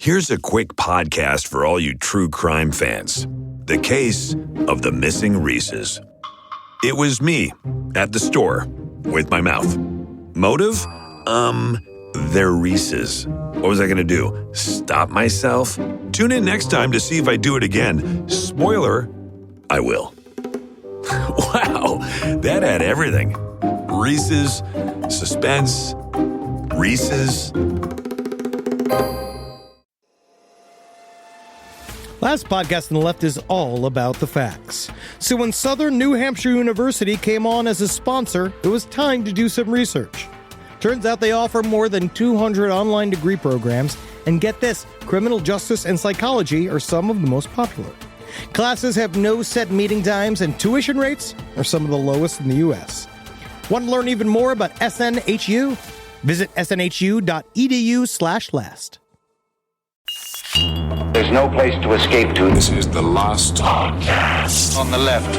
Here's a quick podcast for all you true crime fans. The case of the missing Reeses. It was me at the store with my mouth. Motive? They're Reeses. What was I going to do? Stop myself? Tune in next time to see if I do it again. Spoiler, I will. Wow, that had everything. Reeses, suspense, Reeses. Last podcast on the left is all about the facts. So when Southern New Hampshire University came on as a sponsor, it was time to do some research. Turns out they offer more than 200 online degree programs, and get this, criminal justice and psychology are some of the most popular. Classes have no set meeting times, and tuition rates are some of the lowest in the U.S. Want to learn even more about SNHU? Visit snhu.edu/last. There's no place to escape to. This is the last podcast. On the left.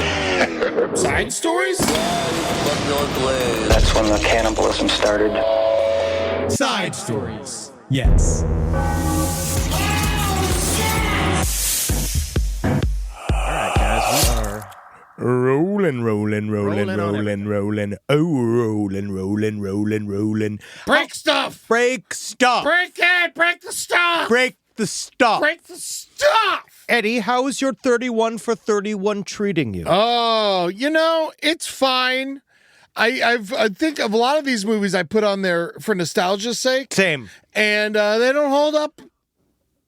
Side stories? That's when the cannibalism started. Side stories. Yes. All right, guys, we are rolling. Break stuff! Break stuff. Break it! Break the stuff! Break the stuff. Break the stuff! Eddie, how is your 31 for 31 treating you? Oh, it's fine. I think of a lot of these movies I put on there for nostalgia's sake. Same. And they don't hold up.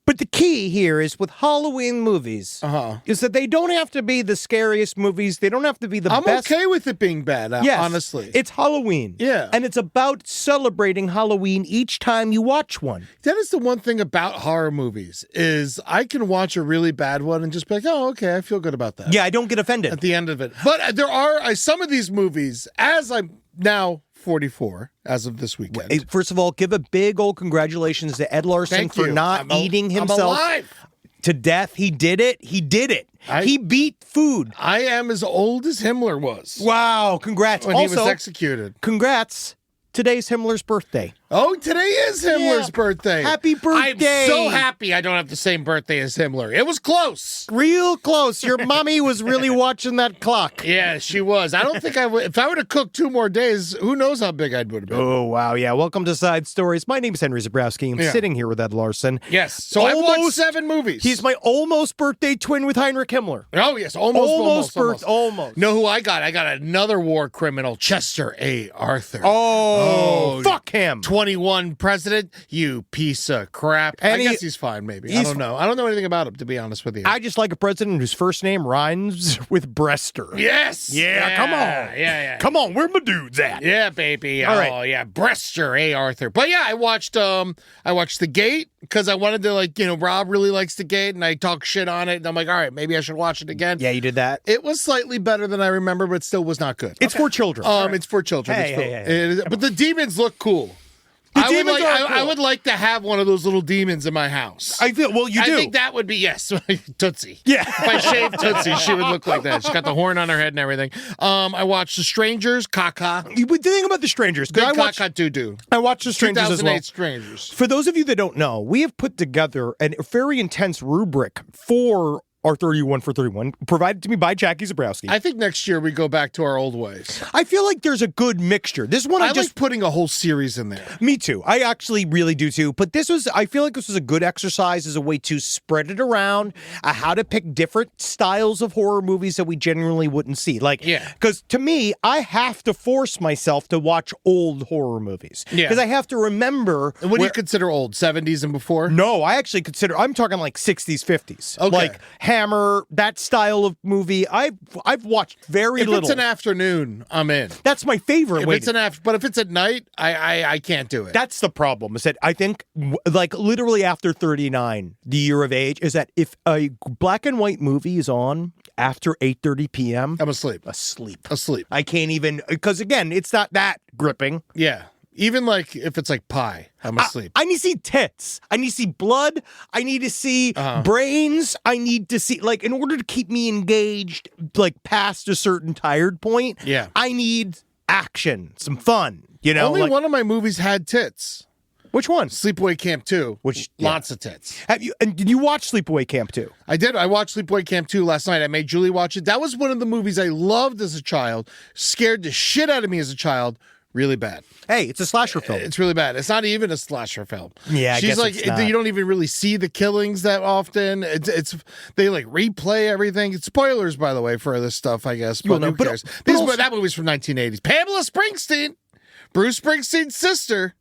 But the key here is with Halloween movies is that they don't have to be the scariest movies. They don't have to be the best. I'm okay with it being bad, yes, honestly. It's Halloween. Yeah. And it's about celebrating Halloween each time you watch one. That is the one thing about horror movies is I can watch a really bad one and just be like, oh, okay, I feel good about that. Yeah, I don't get offended. At the end of it. But there are some of these movies, as I'm now 44 as of this weekend. Hey, first of all, give a big old congratulations to Ed Larson Thank for you. not eating himself I'm alive. to death. He did it. He beat food. I am as old as Himmler was. Wow, congrats. When also, he was executed. Congrats. Today's Himmler's birthday. Oh, today is Himmler's birthday. Happy birthday. I'm so happy I don't have the same birthday as Himmler. It was close. Real close. Your mommy was really watching that clock. Yeah, she was. I don't think I would. If I would have cooked 2 more days, who knows how big I would have been. Oh, wow. Yeah. Welcome to Side Stories. My name is Henry Zabrowski. I'm sitting here with Ed Larson. Yes. So I've watched 7 movies. He's my almost birthday twin with Heinrich Himmler. Oh, yes. Almost. Almost. Know who I got? I got another war criminal, Chester A. Arthur. Oh, fuck him. 21 president, you piece of crap. And I guess he's fine, maybe. I don't know. I don't know anything about him, to be honest with you. I just like a president whose first name rhymes with Brester. Yes. Yeah, come on. Yeah. Come on, where my dudes at? Yeah, baby. All Oh, right. yeah. Brester A. Arthur. But yeah, I watched The Gate because I wanted to, Rob really likes The Gate and I talk shit on it. And I'm like, all right, maybe I should watch it again. Yeah, you did that. It was slightly better than I remember, but still was not good. It's for children. It's for children. Hey. But the demons look cool. I would like to have one of those little demons in my house. I feel, well, you do. I think that would be, yes, Tootsie. Yeah. If I shaved Tootsie, she would look like that. She's got the horn on her head and everything. I watched The Strangers, Kaka. The thing about The Strangers, Big I watched Kaka doo-doo. The Strangers as well. 2008 Strangers. For those of you that don't know, we have put together a very intense rubric for our 31 for 31, provided to me by Jackie Zabrowski. I think next year we go back to our old ways. I feel like there's a good mixture. This one I like putting a whole series in there. Me too. I actually really do too. But I feel like this was a good exercise as a way to spread it around, how to pick different styles of horror movies that we generally wouldn't see. Because to me, I have to force myself to watch old horror movies. Yeah. Because I have to remember. And what do you consider old? 70s and before? No, I actually I'm talking like 60s, 50s. Okay. Like Hammer, that style of movie. I've watched very little. If it's an afternoon, I'm in. That's my favorite. But if it's at night, I can't do it. That's the problem. Is that I think like literally after 39, the year of age, is that if a black and white movie is on after 8:30 p.m., I'm asleep. Asleep. I can't even, because again, it's not that gripping. Yeah. Even like if it's like pie, I'm asleep. I need to see tits. I need to see blood. I need to see brains. I need to see, like, in order to keep me engaged, like past a certain tired point, yeah, I need action, some fun, you know? Only one of my movies had tits. Which one? Sleepaway Camp 2. Which lots of tits. And did you watch Sleepaway Camp 2? I did. I watched Sleepaway Camp 2 last night. I made Julie watch it. That was one of the movies I loved as a child. Scared the shit out of me as a child. Really bad. Hey, it's a slasher film. It's really bad. It's not even a slasher film. Yeah, I she's guess like it's not. you don't even really see the killings that often. It's they like replay everything. It's spoilers, by the way, for this stuff. I guess, but who cares? That movie's from 1980s. Pamela Springsteen, Bruce Springsteen's sister.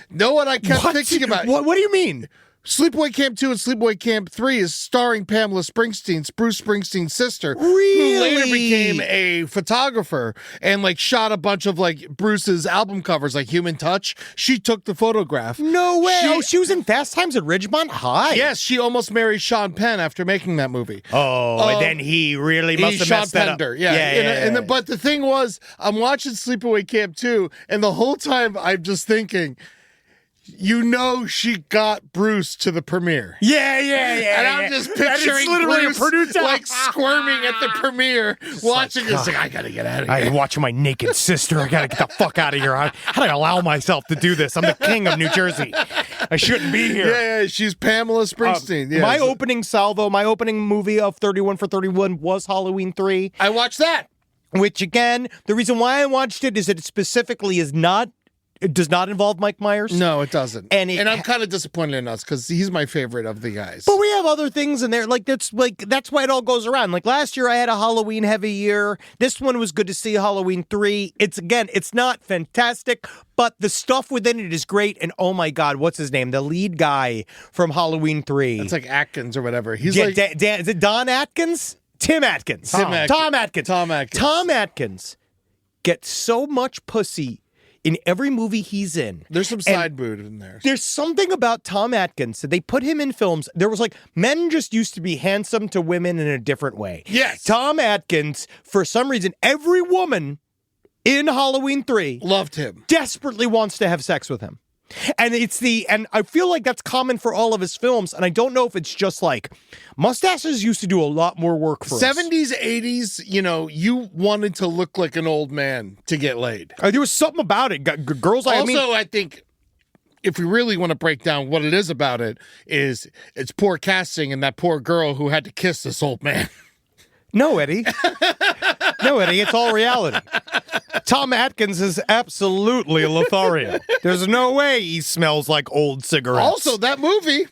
Know what I kept thinking about? What do you mean? Sleepaway Camp 2 and Sleepaway Camp 3 is starring Pamela Springsteen's Bruce Springsteen's sister, Really? who later became a photographer and like shot a bunch of like Bruce's album covers, like Human Touch. She took the photograph. No way. She was in Fast Times at Ridgemont High. Yes, she almost married Sean Penn after making that movie. And then he really must have messed that up. Yeah. But the thing was, I'm watching Sleepaway Camp 2, and the whole time I'm just thinking, she got Bruce to the premiere. Yeah. And I'm just picturing Bruce like squirming at the premiere, watching this. Like, I gotta get out of here. I'm watching my naked sister. I gotta get the fuck out of here. How did I allow myself to do this? I'm the king of New Jersey. I shouldn't be here. Yeah, she's Pamela Springsteen. My opening salvo, my opening movie of 31 for 31 was Halloween 3. I watched that. Which, again, the reason why I watched it is that it specifically it does not involve Mike Myers. No, it doesn't. And I'm kind of disappointed in us because he's my favorite of the guys. But we have other things in there. That's why it all goes around. Like last year I had a Halloween heavy year. This one was good to see. Halloween 3. It's not fantastic, but the stuff within it is great. And oh my God, what's his name? The lead guy from Halloween 3. It's like Atkins or whatever. He's is it Don Atkins? Tim Atkins. Tom Atkins. Tom Atkins gets so much pussy in every movie he's in. There's some side boob in there. There's something about Tom Atkins that they put him in films. There was like, men just used to be handsome to women in a different way. Yes. Tom Atkins, for some reason, every woman in Halloween 3 loved him. Desperately wants to have sex with him. And and I feel like that's common for all of his films. And I don't know if it's just like mustaches used to do a lot more work for us. 70s, 80s, you wanted to look like an old man to get laid. There was something about it. Girls, I think if we really want to break down what it is about it, is it's poor casting and that poor girl who had to kiss this old man. No, Eddie. No, Eddie, it's all reality. Tom Atkins is absolutely a Lothario. There's no way he smells like old cigarettes. Also, that movie,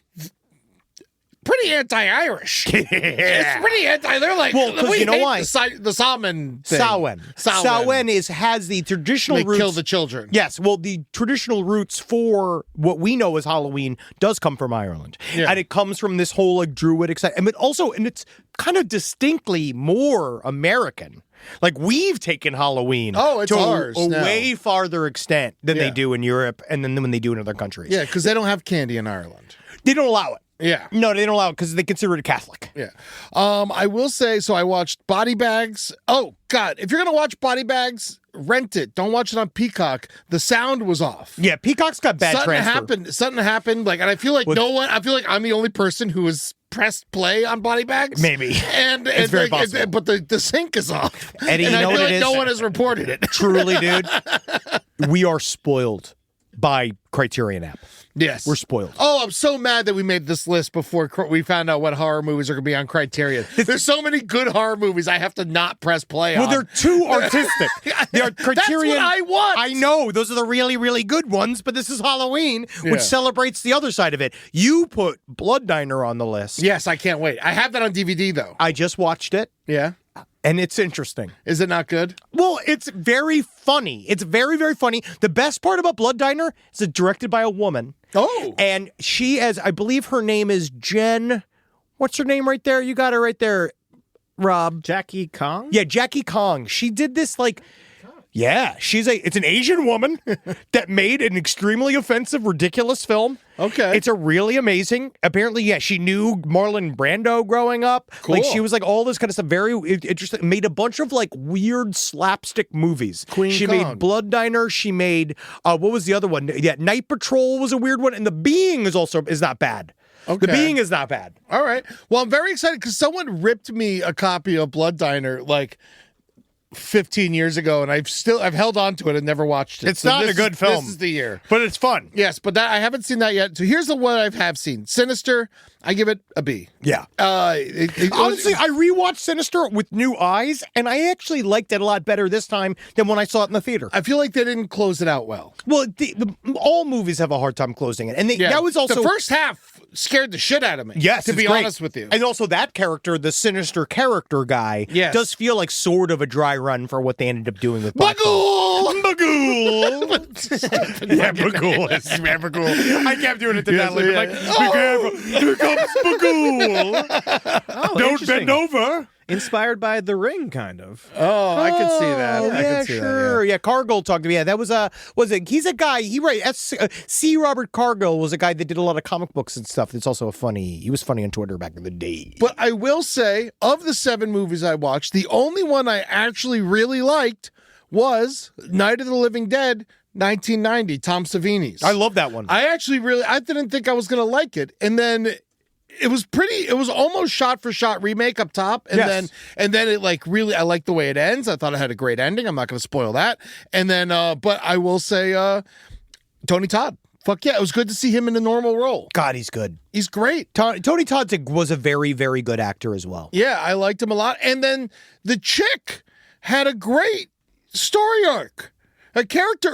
pretty anti-Irish. It's pretty anti. They're like, well, because you know why? The Samhain thing. Samhain has the traditional roots. They kill the children. Yes, well, the traditional roots for what we know as Halloween does come from Ireland. Yeah. And it comes from this whole like Druidic side. And it's kind of distinctly more American. Like, we've taken Halloween to ours a way farther extent than they do in Europe and then when they do in other countries. Yeah, because they don't have candy in Ireland. They don't allow it. Yeah. No, they don't allow it because they consider it Catholic. Yeah. I will say, so I watched Body Bags. Oh, God. If you're going to watch Body Bags, rent it. Don't watch it on Peacock. The sound was off. Yeah, Peacock's got bad transfer. Something happened. Like, and I feel like I feel like I'm the only person who has pressed play on Body Bags. Maybe. And it's very possible. But the sync is off. Eddie, and you know I feel what like it is? No one has reported it. Truly, dude. We are spoiled by Criterion app. Yes. We're spoiled. Oh, I'm so mad that we made this list before we found out what horror movies are going to be on Criterion. There's so many good horror movies I have to not press play on. Well, they're too artistic. They're Criterion. That's what I want. I know. Those are the really, really good ones, but this is Halloween, which celebrates the other side of it. You put Blood Diner on the list. Yes, I can't wait. I have that on DVD, though. I just watched it. Yeah. And it's interesting. Is it not good? Well, it's very funny. It's very, very funny. The best part about Blood Diner is it's directed by a woman. Oh. And she, I believe her name is Jen. What's her name right there? You got her right there, Rob. Jackie Kong? Yeah, Jackie Kong. She did this like... Yeah, it's an Asian woman that made an extremely offensive, ridiculous film. Okay. It's a really amazing. Apparently, she knew Marlon Brando growing up. Cool. Like, she was like all this kind of stuff. Very interesting. Made a bunch of like weird slapstick movies. She made Blood Diner. She made, what was the other one? Yeah, Night Patrol was a weird one. And The Being is not bad. Okay. The Being is not bad. All right. Well, I'm very excited because someone ripped me a copy of Blood Diner, like, 15 years ago, and I've held on to it and never watched it. It's not a good film. This is the year. But it's fun. Yes, but I haven't seen that yet. So here's what I have seen. Sinister, I give it a B. Yeah. Honestly, I rewatched Sinister with new eyes, and I actually liked it a lot better this time than when I saw it in the theater. I feel like they didn't close it out well. Well, all movies have a hard time closing it. And that was also... The first half scared the shit out of me. Yes, to be great. honest with you. And also that character, the Sinister character guy, does feel like sort of a dry run for what they ended up doing with Bagul! Bagul! Yeah, Bagul. Bagul. I kept doing it to Natalie. Like, be careful. Here comes Bagul. Don't bend over. Inspired by The Ring, kind of. Oh, I could see that. I Yeah, could see sure. that, Yeah, Cargill talked to me. Yeah, that was he's a guy, C. Robert Cargill was a guy that did a lot of comic books and stuff. It's also he was funny on Twitter back in the day. But I will say, of the 7 movies I watched, the only one I actually really liked was Night of the Living Dead, 1990, Tom Savini's. I love that one. I didn't think I was going to like it. And then it was almost shot for shot remake up top. And then it I liked the way it ends. I thought it had a great ending. I'm not going to spoil that. And then, but I will say, Tony Todd. Fuck yeah. It was good to see him in a normal role. God, he's good. He's great. Tony Todd was a very, very good actor as well. Yeah, I liked him a lot. And then the chick had a great story arc. Her character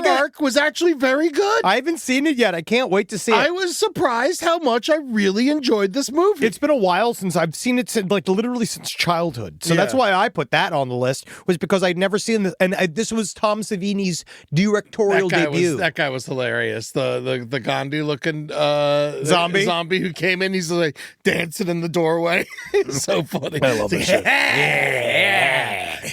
arc was actually very good. I haven't seen it yet. I can't wait to see it. I was surprised how much I really enjoyed this movie. It's been a while since I've seen it, literally since childhood. So that's why I put that on the list, was because I'd never seen this. And this was Tom Savini's directorial debut. That guy was hilarious. The Gandhi looking zombie who came in. He's like dancing in the doorway. It's so funny. I love this shit.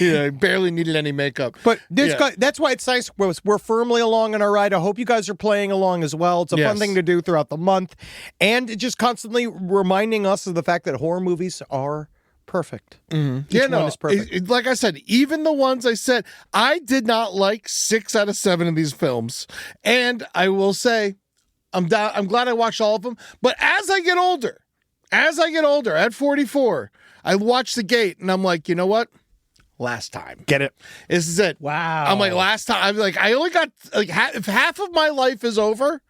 Yeah, barely needed any makeup. But this guy, that's why it's nice. We're firmly along in our ride. I hope you guys are playing along as well. It's a fun thing to do throughout the month. And just constantly reminding us of the fact that horror movies are perfect. Mm-hmm. Each one is perfect. Like I said, even the ones I said, I did not like 6 out of 7 of these films. And I will say, I'm glad I watched all of them. But as I get older, at 44, I watch The Gate and I'm like, you know what? Last time. Get it? This is it. Wow. I'm like, last time. I'm like, I only got if half of my life is over.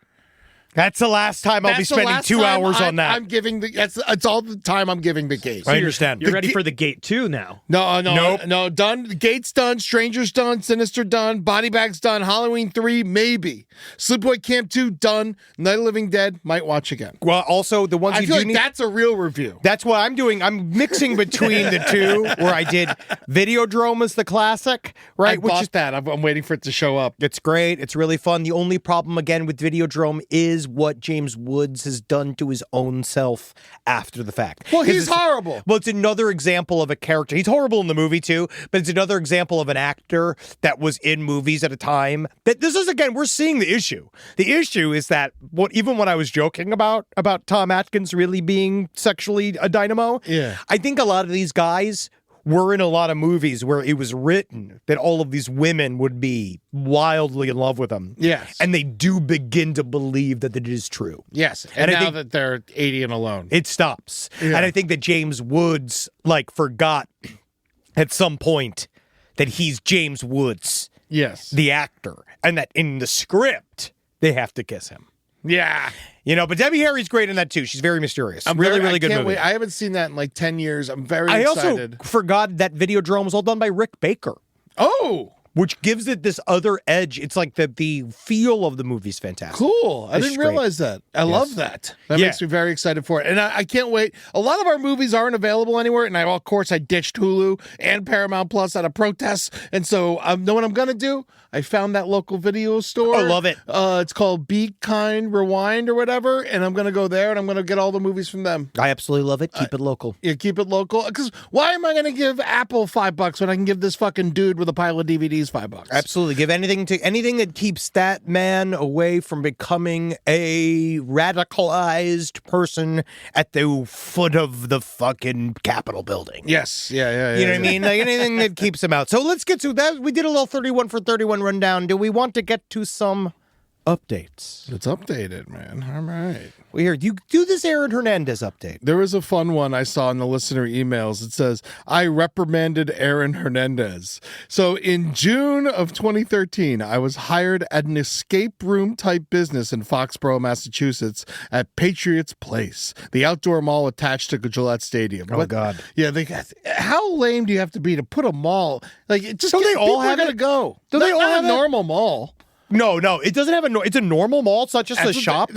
That's the last time I'll be spending 2 hours on that. I'm giving it's all the time I'm giving The Gate. I understand. You're ready for The Gate 2 now. No, done. Gate's done. Stranger's done. Sinister done. Body Bag's done. Halloween 3, maybe. Sleepaway Camp 2, done. Night of the Living Dead, might watch again. Well, also, the ones I you feel do like need... that's a real review. That's what I'm doing. I'm mixing between the two, where I did Videodrome as the classic, right? I bought that. I'm waiting for it to show up. It's great. It's really fun. The only problem, again, with Videodrome is what James Woods has done to his own self after the fact. Well, he's horrible. Well, it's another example of a character. He's horrible in the movie, too, but it's another example of an actor that was in movies at a time. That this is, again, we're seeing the issue. The issue is that even when I was joking about Tom Atkins really being sexually a dynamo, I think a lot of these guys were in a lot of movies where it was written that all of these women would be wildly in love with him. Yes. And they do begin to believe that it is true. Yes. And now that they're 80 and alone. It stops. Yeah. And I think that James Woods, forgot at some point that he's James Woods. Yes. The actor. And that in the script, they have to kiss him. Yeah. But Debbie Harry's great in that too. She's very mysterious. Really good movie. Wait. I haven't seen that in 10 years. I'm very excited. I also forgot that Videodrome was all done by Rick Baker. Oh. Which gives it this other edge. It's like the feel of the movie's fantastic. Cool. I didn't realize that. I love that. That makes me very excited for it. And I can't wait. A lot of our movies aren't available anywhere. And of course, I ditched Hulu and Paramount Plus out of protest. And so know what I'm going to do? I found that local video store. I love it. It's called Be Kind Rewind or whatever. And I'm going to go there and I'm going to get all the movies from them. I absolutely love it. Keep it local. Yeah, keep it local. Because why am I going to give Apple $5 when I can give this fucking dude with a pile of DVDs $5? Absolutely. Give anything that keeps that man away from becoming a radicalized person at the foot of the fucking Capitol building. Yes. Yeah. You know what I mean? Anything that keeps him out. So let's get to that. We did a little 31 for 31 rundown. Do we want to get to some updates. It's updated, man. All right. We hear you do this Aaron Hernandez update. There was a fun one I saw in the listener emails. It says, I reprimanded Aaron Hernandez. So in June of 2013, I was hired at an escape room type business in Foxborough, Massachusetts at Patriots Place, the outdoor mall attached to Gillette Stadium. Oh, God. Yeah, how lame do you have to be to put a mall? Like, it just Don't they all have going to it? go. Do they all have a normal mall? No, it doesn't have it's a normal mall. It's not just a shop.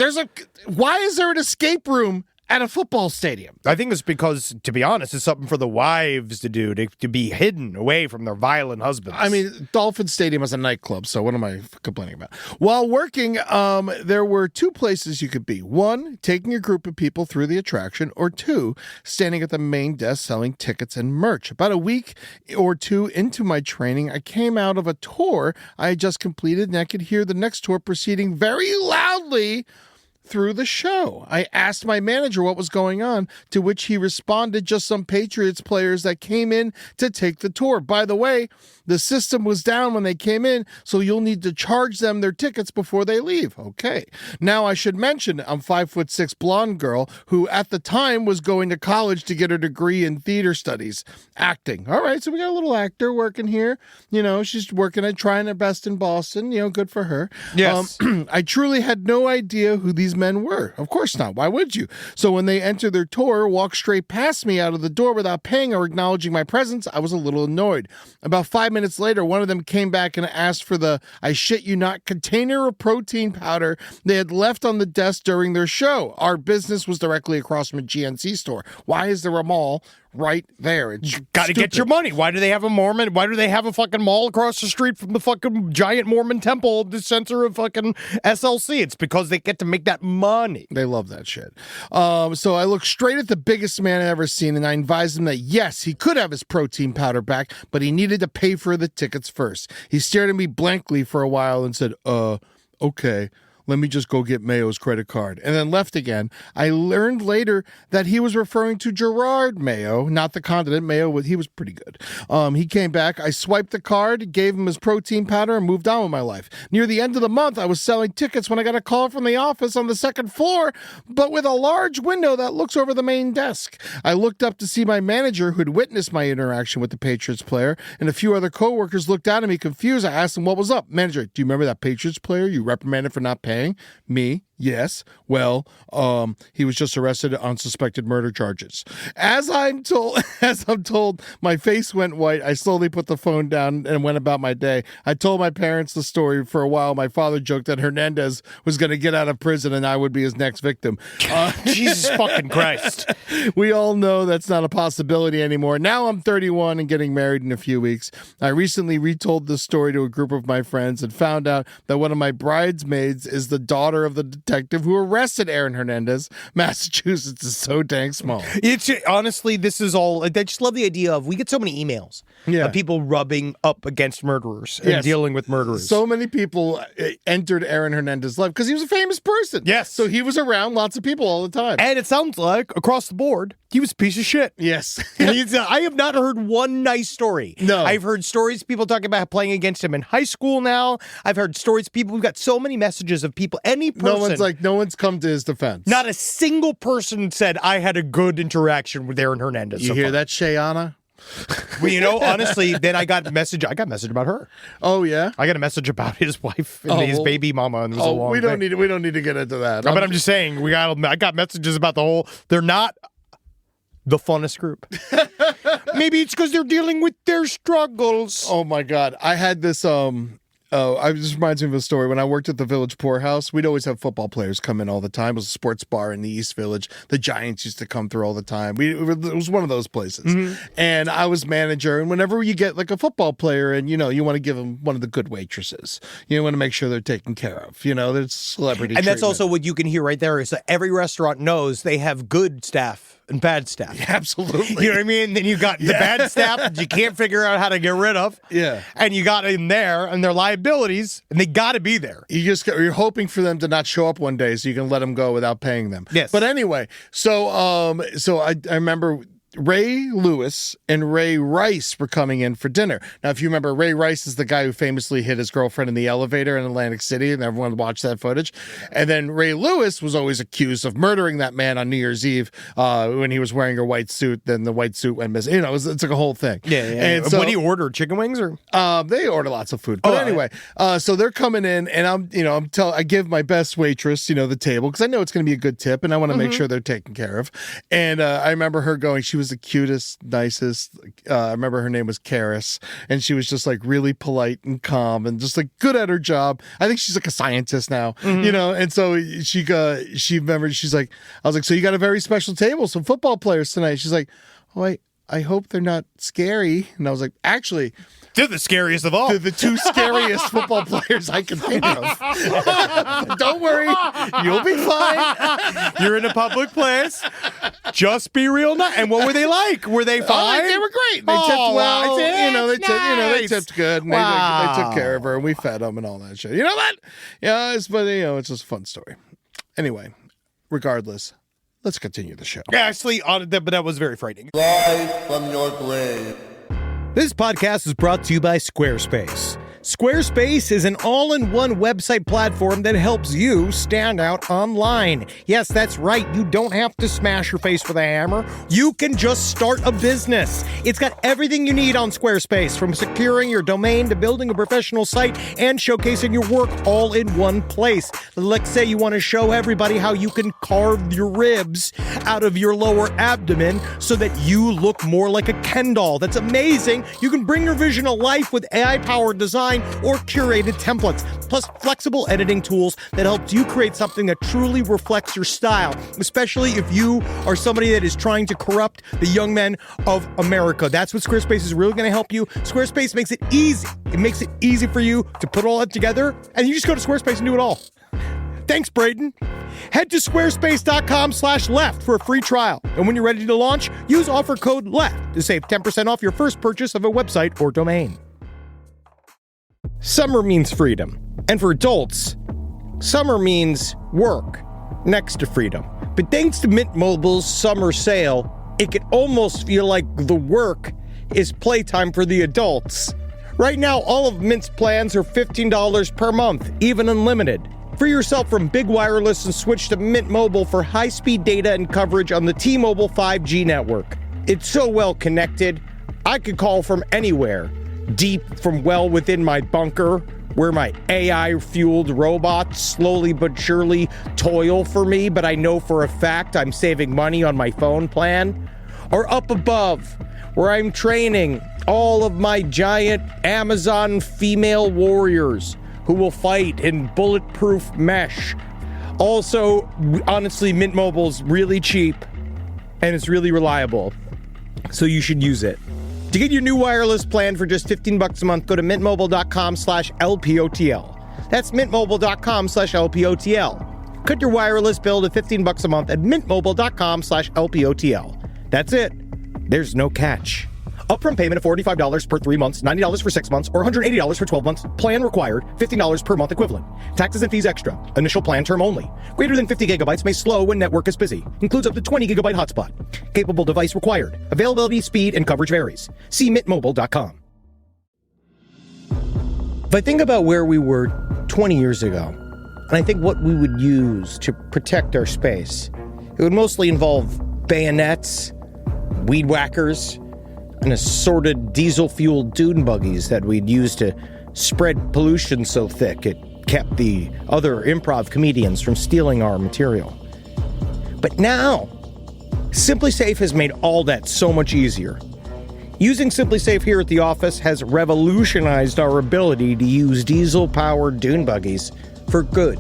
Why is there an escape room at a football stadium? I think it's because, to be honest, it's something for the wives to do, to be hidden away from their violent husbands. I mean, Dolphin Stadium is a nightclub, so what am I complaining about? While working, there were two places you could be. One, taking a group of people through the attraction, or two, standing at the main desk selling tickets and merch. About a week or two into my training, I came out of a tour I had just completed, and I could hear the next tour proceeding very loudly through the show. I asked my manager what was going on, to which he responded, just some Patriots players that came in to take the tour. By the way, the system was down when they came in, so you'll need to charge them their tickets before they leave. Okay. Now, I should mention I'm 5'6" blonde girl who at the time was going to college to get her degree in theater studies, acting. All right, so we got a little actor working here. You know, she's working at trying her best in Boston. You know, good for her. Yes. I truly had no idea who these men were. Of course not. Why would you? So when they entered their tour, walked straight past me out of the door without paying or acknowledging my presence, I was a little annoyed. About 5 minutes later, one of them came back and asked for the, I shit you not, container of protein powder they had left on the desk during their show. Our business was directly across from a GNC store. Why is there a mall right there? It's got to get your money. Why do they have a Mormon? Why do they have a fucking mall across the street from the fucking giant Mormon temple, the center of fucking SLC? It's because they get to make that money. They love that shit. So I looked straight at the biggest man I ever seen, and I advised him that yes, he could have his protein powder back, but he needed to pay for the tickets first. He stared at me blankly for a while and said, okay. Let me just go get Mayo's credit card, and then left again. I learned later that he was referring to Gerard Mayo, not the condiment. Mayo, he was pretty good. He came back. I swiped the card, gave him his protein powder, and moved on with my life. Near the end of the month, I was selling tickets when I got a call from the office on the second floor, but with a large window that looks over the main desk. I looked up to see my manager, who had witnessed my interaction with the Patriots player, and a few other coworkers looked out at me confused. I asked them what was up. Manager, do you remember that Patriots player you reprimanded for not paying? Me? Yes. Well, he was just arrested on suspected murder charges. As I'm told, my face went white. I slowly put the phone down and went about my day. I told my parents the story. For a while, my father joked that Hernandez was going to get out of prison and I would be his next victim. Jesus fucking Christ. We all know that's not a possibility anymore. Now I'm 31 and getting married in a few weeks. I recently retold this story to a group of my friends and found out that one of my bridesmaids is the daughter of the detective who arrested Aaron Hernandez. Massachusetts is so dang small. It's honestly, this is all. I just love the idea of we get so many emails of people rubbing up against murderers and dealing with murderers. So many people entered Aaron Hernandez's life because he was a famous person. Yes. So he was around lots of people all the time. And it sounds like across the board, he was a piece of shit. Yes. I have not heard one nice story. No. I've heard stories, people talking about playing against him in high school now. I've heard stories, we've got so many messages of people, any person. No one's come to his defense. Not a single person said, I had a good interaction with Aaron Hernandez. You hear that, Shayana? Well, honestly, then I got a message about her. Oh, yeah? I got a message about his wife and his baby mama. And it was a long we don't need to get into that. No, but I'm just saying, I got messages about they're not the funnest group. Maybe it's because they're dealing with their struggles. Oh, my God. I had this, this reminds me of a story. When I worked at the Village Poorhouse, we'd always have football players come in all the time. It was a sports bar in the East Village. The Giants used to come through all the time. It was one of those places. Mm-hmm. And I was manager. And whenever you get like a football player and, you want to give them one of the good waitresses, you want to make sure they're taken care of. There's celebrity And treatment. that's also what you can hear right there is that every restaurant knows they have good staff and bad staff. Yeah, absolutely. You know what I mean? Then you got the bad staff that you can't figure out how to get rid of. Yeah. And you got in there and their liabilities, and they got to be there. You're hoping for them to not show up one day so you can let them go without paying them. Yes. But anyway, so I remember Ray Lewis and Ray Rice were coming in for dinner. Now, if you remember, Ray Rice is the guy who famously hit his girlfriend in the elevator in Atlantic City, and everyone watched that footage. And then Ray Lewis was always accused of murdering that man on New Year's Eve when he was wearing a white suit. Then the white suit went missing. It's like a whole thing. Yeah. And so, what do you order? Chicken wings or? They order lots of food. But anyway, so they're coming in, and I give my best waitress, the table, because I know it's going to be a good tip, and I want to make sure they're taken care of. And I remember her going, she was the cutest, nicest. I remember her name was Karis, and she was just like really polite and calm and just like good at her job. I think she's like a scientist now, and so she remembered, she's like, I was like, so you got a very special table, some football players tonight. She's like, oh, I hope they're not scary. And I was like, actually, they're the scariest of all. They're the two scariest football players I can think of. Don't worry, you'll be fine. You're in a public place. Just be real nice. And what were they like? Were they fine? They were great. They tipped well. They tipped good. And they took care of her, and we fed them and all that shit. You know what? Yeah, it's just a fun story. Anyway, regardless, let's continue the show. Actually, but that was very frightening. Rise from your grave. This podcast is brought to you by Squarespace. Squarespace is an all-in-one website platform that helps you stand out online. Yes, that's right. You don't have to smash your face with a hammer. You can just start a business. It's got everything you need on Squarespace, from securing your domain to building a professional site and showcasing your work all in one place. Let's say you want to show everybody how you can carve your ribs out of your lower abdomen so that you look more like a Ken doll. That's amazing. You can bring your vision to life with AI-powered design or curated templates, plus flexible editing tools that help you create something that truly reflects your style, especially if you are somebody that is trying to corrupt the young men of America. That's what Squarespace is really going to help you. Squarespace makes it easy. It makes it easy for you to put all that together, and you just go to Squarespace and do it all. Thanks, Braden. Head to squarespace.com/left for a free trial. And when you're ready to launch, use offer code LEFT to save 10% off your first purchase of a website or domain. Summer means freedom. And for adults, summer means work next to freedom. But thanks to Mint Mobile's summer sale, it can almost feel like the work is playtime for the adults. Right now, all of Mint's plans are $15 per month, even unlimited. Free yourself from Big Wireless and switch to Mint Mobile for high-speed data and coverage on the T-Mobile 5G network. It's so well connected, I could call from anywhere. Deep from well within my bunker, where my AI-fueled robots slowly but surely toil for me, but I know for a fact I'm saving money on my phone plan. Or up above, where I'm training all of my giant Amazon female warriors who will fight in bulletproof mesh. Also, honestly, Mint Mobile's really cheap, and it's really reliable, so you should use it. To get your new wireless plan for just $15 a month, go to mintmobile.com/LPOTL. That's mintmobile.com/LPOTL. Cut your wireless bill to $15 a month at mintmobile.com/LPOTL. That's it. There's no catch. Upfront payment of $45 per 3 months, $90 for 6 months, or $180 for 12 months. Plan required, $15 per month equivalent. Taxes and fees extra. Initial plan term only. Greater than 50 gigabytes may slow when network is busy. Includes up to 20 gigabyte hotspot. Capable device required. Availability, speed, and coverage varies. See mintmobile.com. If I think about where we were 20 years ago, and I think what we would use to protect our space, it would mostly involve bayonets, weed whackers, and assorted diesel-fueled dune buggies that we'd use to spread pollution so thick it kept the other improv comedians from stealing our material. But now, SimpliSafe has made all that so much easier. Using SimpliSafe here at the office has revolutionized our ability to use diesel-powered dune buggies for good,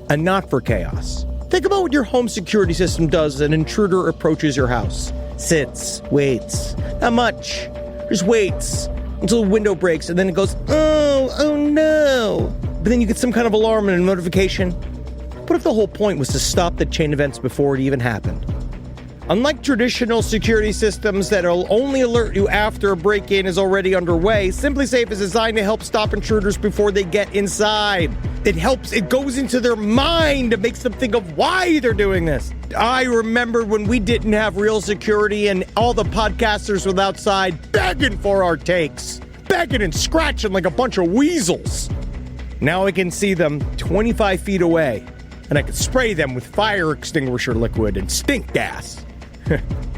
and not for chaos. Think about what your home security system does as an intruder approaches your house. Sits, waits. Not much. Just waits until the window breaks, and then it goes, oh no. But then you get some kind of alarm and a notification. What if the whole point was to stop the chain events before it even happened? Unlike traditional security systems that'll only alert you after a break-in is already underway, SimpliSafe is designed to help stop intruders before they get inside. It goes into their mind. It makes them think of why they're doing this. I remember when we didn't have real security and all the podcasters were outside begging for our takes. Begging and scratching like a bunch of weasels. Now I can see them 25 feet away, and I can spray them with fire extinguisher liquid and stink gas.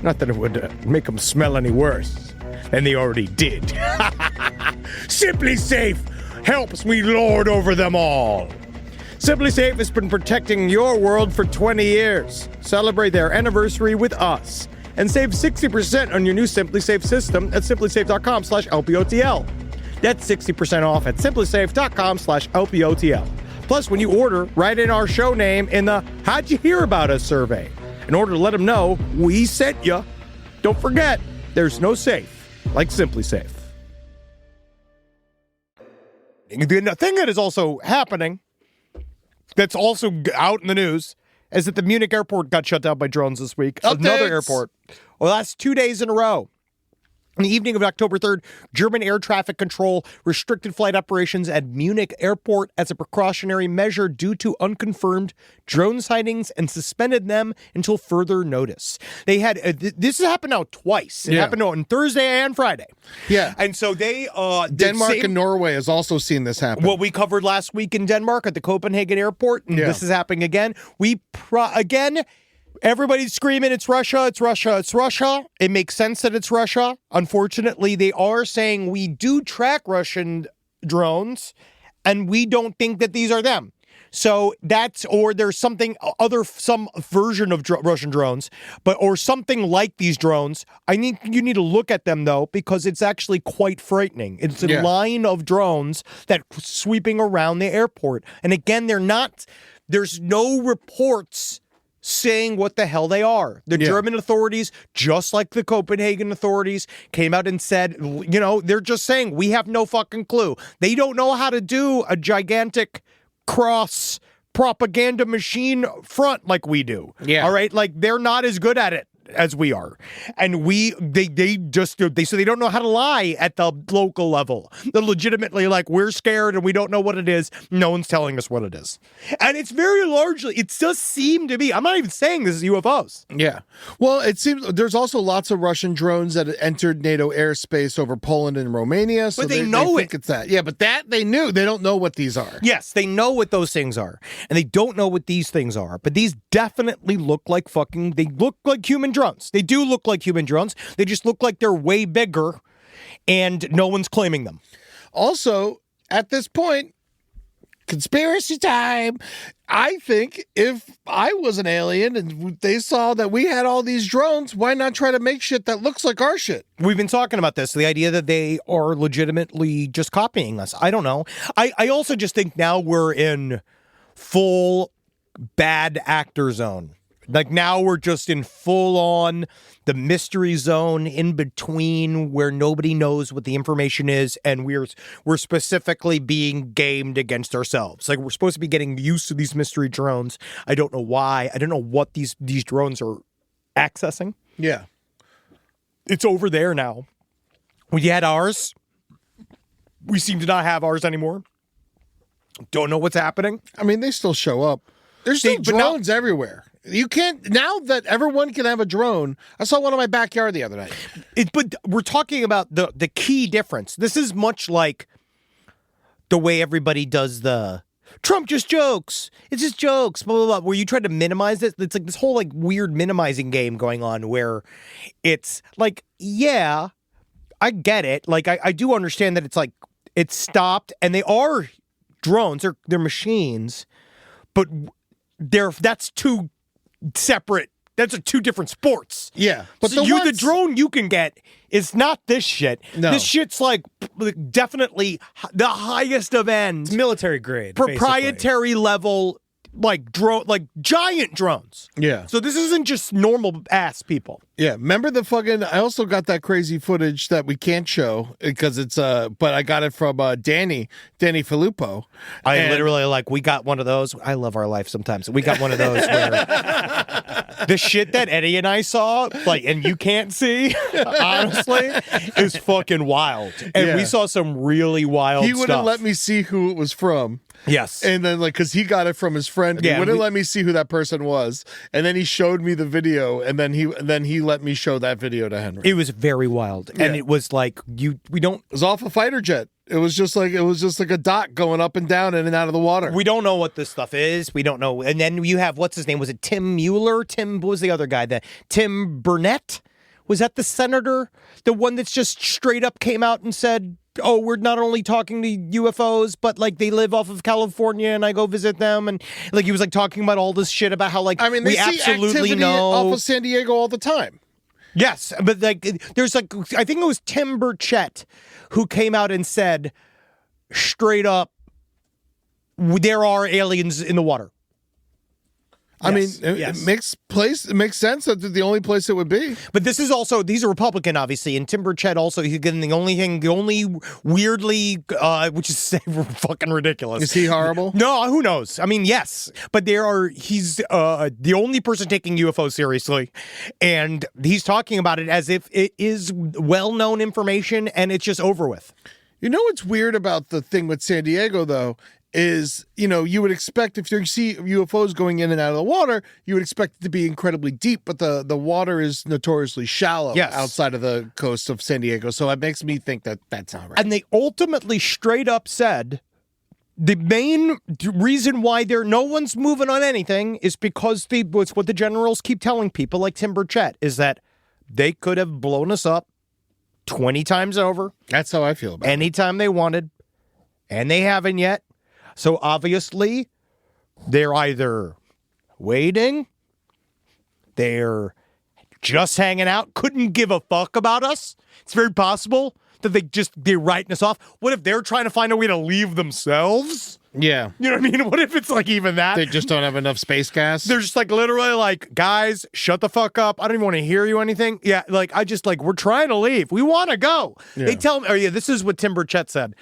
Not that it would make them smell any worse than they already did. SimpliSafe helps me lord over them all. SimpliSafe has been protecting your world for 20 years. Celebrate their anniversary with us and save 60% on your new SimpliSafe system at simplisafe.com/LPOTL. That's 60% off at simplisafe.com/LPOTL. Plus, when you order, write in our show name in the How'd You Hear About Us survey in order to let them know we sent you. Don't forget, there's no safe like SimpliSafe. The thing that is also happening, that's also out in the news, is that the Munich airport got shut down by drones this week. Updates. Another airport. Well, that's 2 days in a row. On the evening of October 3rd, German air traffic control restricted flight operations at Munich airport as a precautionary measure due to unconfirmed drone sightings and suspended them until further notice. They had this has happened now twice. It happened on Thursday and Friday. Yeah. And so they Denmark and Norway has also seen this happen. What we covered last week in Denmark at the Copenhagen airport, and this is happening again. Everybody's screaming, it's Russia, it's Russia, it's Russia. It makes sense that it's Russia. Unfortunately, they are saying we do track Russian drones, and we don't think that these are them. So or there's some version of Russian drones, or something like these drones. You need to look at them, though, because it's actually quite frightening. It's a line of drones that sweeping around the airport. And again, there's no reports saying what the hell they are. The German authorities, just like the Copenhagen authorities, came out and said, they're just saying, we have no fucking clue. They don't know how to do a gigantic cross propaganda machine front like we do. Yeah. All right? Like, they're not as good at it as we are. And they don't know how to lie at the local level. They're legitimately like, we're scared and we don't know what it is. No one's telling us what it is. And it's very largely, it does seem to be, I'm not even saying this is UFOs. Yeah. Well, it seems there's also lots of Russian drones that entered NATO airspace over Poland and Romania. So but they know think it's that. Yeah, but that they knew. They don't know what these are. Yes, they know what those things are. And they don't know what these things are. But these definitely look like they look like human drones. They do look like human drones. They just look like they're way bigger, and no one's claiming them. Also, at this point, conspiracy time. I think if I was an alien and they saw that we had all these drones, why not try to make shit that looks like our shit? We've been talking about this, the idea that they are legitimately just copying us. I don't know. I also just think now we're in full bad actor zone. Like now we're just in full on the mystery zone in between where nobody knows what the information is, and we're specifically being gamed against ourselves. Like we're supposed to be getting used to these mystery drones. I don't know why. I don't know what these drones are accessing. Yeah. It's over there now. We had ours. We seem to not have ours anymore. Don't know what's happening. I mean, they still show up. There's still drones everywhere. You can't, now that everyone can have a drone. I saw one in my backyard the other night. But we're talking about the key difference. This is much like the way everybody does the Trump just jokes. It's just jokes, blah, blah, blah, where you try to minimize it. It's like this whole like weird minimizing game going on where it's like, yeah, I get it. Like, I do understand that it's like, it's stopped and they are drones. They're machines, but that's two separate. That's two different sports. Yeah, but so the drone you can get is not this shit. No. This shit's like definitely the highest of end. It's military grade, proprietary basically. Level, like drone, like giant drones. Yeah. So this isn't just normal ass people. Yeah. Remember the fucking? I also got that crazy footage that we can't show because it's but I got it from Danny Filippo. I literally we got one of those. I love our life sometimes. We got one of those where The shit that Eddie and I saw, like, and you can't see, honestly, is fucking wild. And we saw some really wild stuff. He wouldn't let me see who it was from. Yes. And then, like, because he got it from his friend, he wouldn't let me see who that person was. And then he showed me the video, and then he let me show that video to Henry. It was very wild. And it was like, we don't... It was off a fighter jet. It was just like a dot going up and down in and out of the water. We don't know what this stuff is. We don't know. And then you have, what's his name? Was it Tim Mueller? What was the other guy? Tim Burnett? Was that the senator? The one that's just straight up came out and said, oh, we're not only talking to UFOs, but like they live off of California and I go visit them. And like he was like talking about all this shit about how like they see activity off of San Diego all the time. Yes, but like there's like I think it was Tim Burchett who came out and said straight up there are aliens in the water. I mean, it makes sense that the only place it would be. But this is also, these are Republican, obviously, and Tim Burchett also, he's getting the only weirdly, which is fucking ridiculous. Is he horrible? No, who knows? I mean, yes, but he's the only person taking UFO seriously, and he's talking about it as if it is well-known information and it's just over with. You know what's weird about the thing with San Diego, though? Is, you would expect if you see UFOs going in and out of the water, you would expect it to be incredibly deep, but the water is notoriously shallow outside of the coast of San Diego. So it makes me think that that's not right. And they ultimately straight up said the main reason why no one's moving on anything is because it's what the generals keep telling people like Tim Burchett is that they could have blown us up 20 times over. That's how I feel about it. Anytime they wanted, and they haven't yet. So obviously, they're either waiting, they're just hanging out, couldn't give a fuck about us. It's very possible that they're writing us off. What if they're trying to find a way to leave themselves? Yeah. You know what I mean? What if it's like even that? They just don't have enough space gas? They're just like literally like, guys, shut the fuck up. I don't even want to hear you anything. Yeah, like we're trying to leave. We want to go. Yeah. They tell me, this is what Tim Burchett said.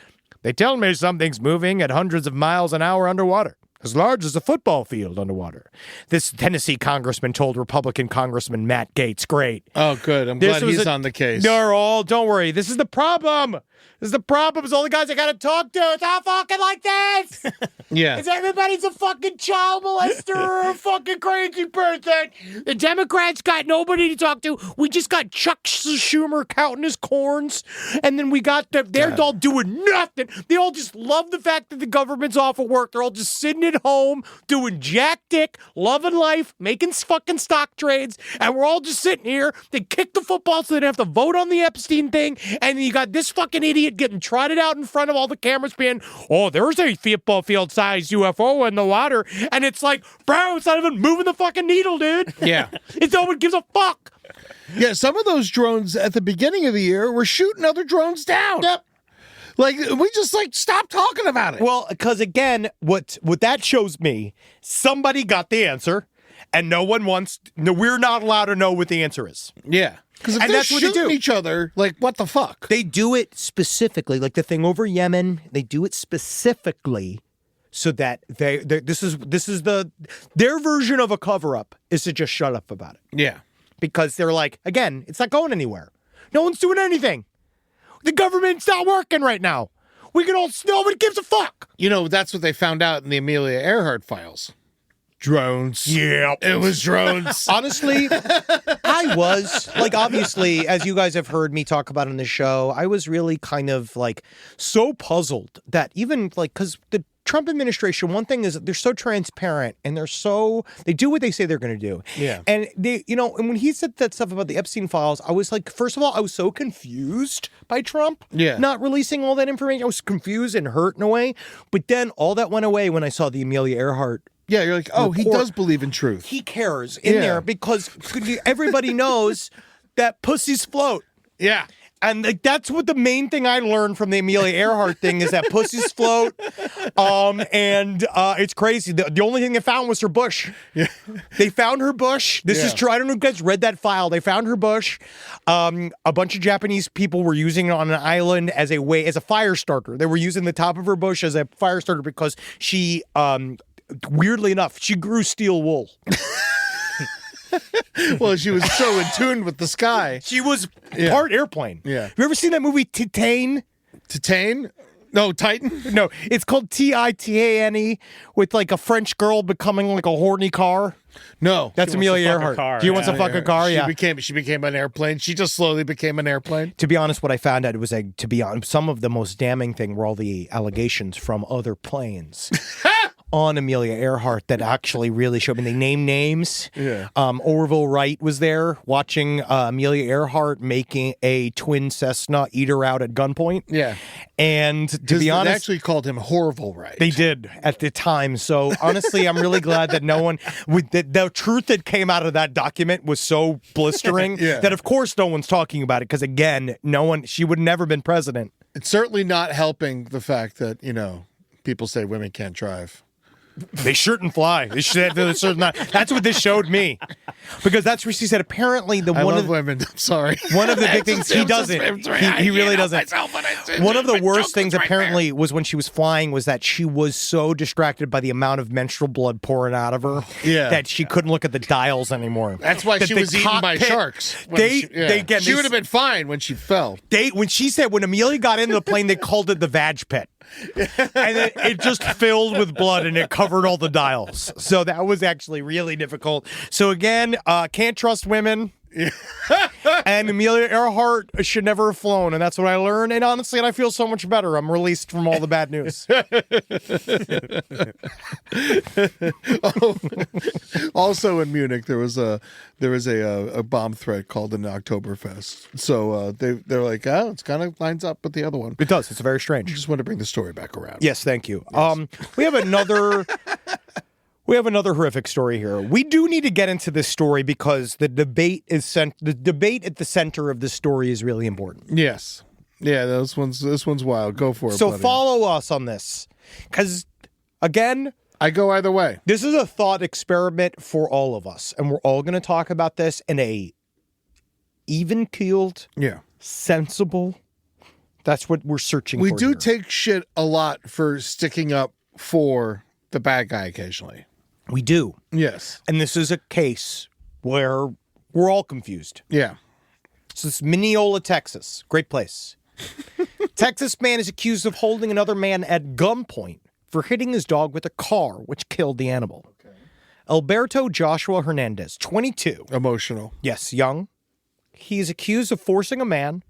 They tell me something's moving at hundreds of miles an hour underwater, as large as a football field underwater. This Tennessee congressman told Republican Congressman Matt Gaetz. Great. Oh, good. I'm glad he's on the case. Don't worry. This is the problem. It's all the guys I got to talk to. It's all fucking like this. Yeah. It's everybody's a fucking child molester or a fucking crazy person. The Democrats got nobody to talk to. We just got Chuck Schumer counting his corns. And then we got they're all doing nothing. They all just love the fact that the government's off of work. They're all just sitting at home doing jack dick, loving life, making fucking stock trades. And we're all just sitting here. They kick the football so they don't have to vote on the Epstein thing. And you got this fucking idiot getting trotted out in front of all the cameras being, oh, there's a football field-sized UFO in the water. And it's like, bro, it's not even moving the fucking needle, dude. Yeah. No one gives a fuck. Yeah, some of those drones at the beginning of the year were shooting other drones down. Yep. Like, we just, stop talking about it. Well, because, again, what that shows me, somebody got the answer, and we're not allowed to know what the answer is. Yeah. Because if they're shooting each other, like, what the fuck? They do it specifically, like the thing over Yemen. They do it specifically so that this is their version of a cover-up is to just shut up about it. Yeah. Because they're like, again, it's not going anywhere. No one's doing anything. The government's not working right now. Nobody gives a fuck. That's what they found out in the Amelia Earhart files. Drones. Yeah. It was drones. Honestly, I was, obviously, as you guys have heard me talk about on the show, I was really kind of, so puzzled that even, because the Trump administration, one thing is they're so transparent and they do what they say they're going to do. Yeah. And and when he said that stuff about the Epstein files, I was like, first of all, I was so confused by Trump not releasing all that information. I was confused and hurt in a way. But then all that went away when I saw the Amelia Earhart. Yeah, you're like, oh, report. He does believe in truth. He cares in there because everybody knows that pussies float. Yeah. And that's what the main thing I learned from the Amelia Earhart thing is that pussies float. And it's crazy. The only thing they found was her bush. Yeah. They found her bush. This is true. I don't know if you guys read that file. They found her bush. A bunch of Japanese people were using it on an island as a fire starter. They were using the top of her bush as a fire starter because she, weirdly enough, she grew steel wool. Well, she was so in tune with the sky. She was part airplane. Yeah. Have you ever seen that movie Titane? Titane? No, Titan? No, it's called Titane with like a French girl becoming like a horny car. No. That's Amelia Earhart. She wants to fuck a car, yeah. She became an airplane. She just slowly became an airplane. To be honest, what I found out, it was to be honest, some of the most damning thing were all the allegations from other planes on Amelia Earhart that actually really showed me. They named names. Yeah. Orville Wright was there watching Amelia Earhart making a twin Cessna eat her out at gunpoint. Yeah. And to be honest, they actually called him Horrible Wright. they did at the time. So honestly, I'm really glad that no one, with the truth that came out of that document was so blistering that of course no one's talking about it, because again, she would never been president. It's certainly not helping the fact that, people say women can't drive. They shouldn't fly. That's what this showed me, because that's where she said apparently I love women. I'm sorry. One of the big things he doesn't. He really doesn't. One of the worst things apparently was when she was flying was that she was so distracted by the amount of menstrual blood pouring out of her that she couldn't look at the dials anymore. That's why she was eaten by sharks. She would have been fine when she fell. When Amelia got into the plane, they called it the vag pit. And it just filled with blood and it covered all the dials. So that was actually really difficult. So again, can't trust women. And Amelia Earhart should never have flown, and that's what I learned. And honestly, I feel so much better. I'm released from all the bad news. Also in Munich, there was a bomb threat called an Oktoberfest. So they're like, it's kind of lines up with the other one. It does. It's very strange. I just want to bring the story back around. Yes, thank you. Yes. We have another. We have another horrific story here. We do need to get into this story because the debate at the center of this story is really important. Yes. Yeah, this one's wild. Go for it, So buddy. follow us on this. Because, again, I go either way. This is a thought experiment for all of us. And we're all going to talk about this in a even-keeled, sensible, that's what we're searching for. We do here. take shit a lot for sticking up for the bad guy occasionally. We do. Yes. And this is a case where we're all confused. Yeah. So this is Mineola, Texas. Great place. Texas man is accused of holding another man at gunpoint for hitting his dog with a car, which killed the animal. Okay. Alberto Joshua Hernandez, 22. Emotional. Yes, young. He is accused of forcing a man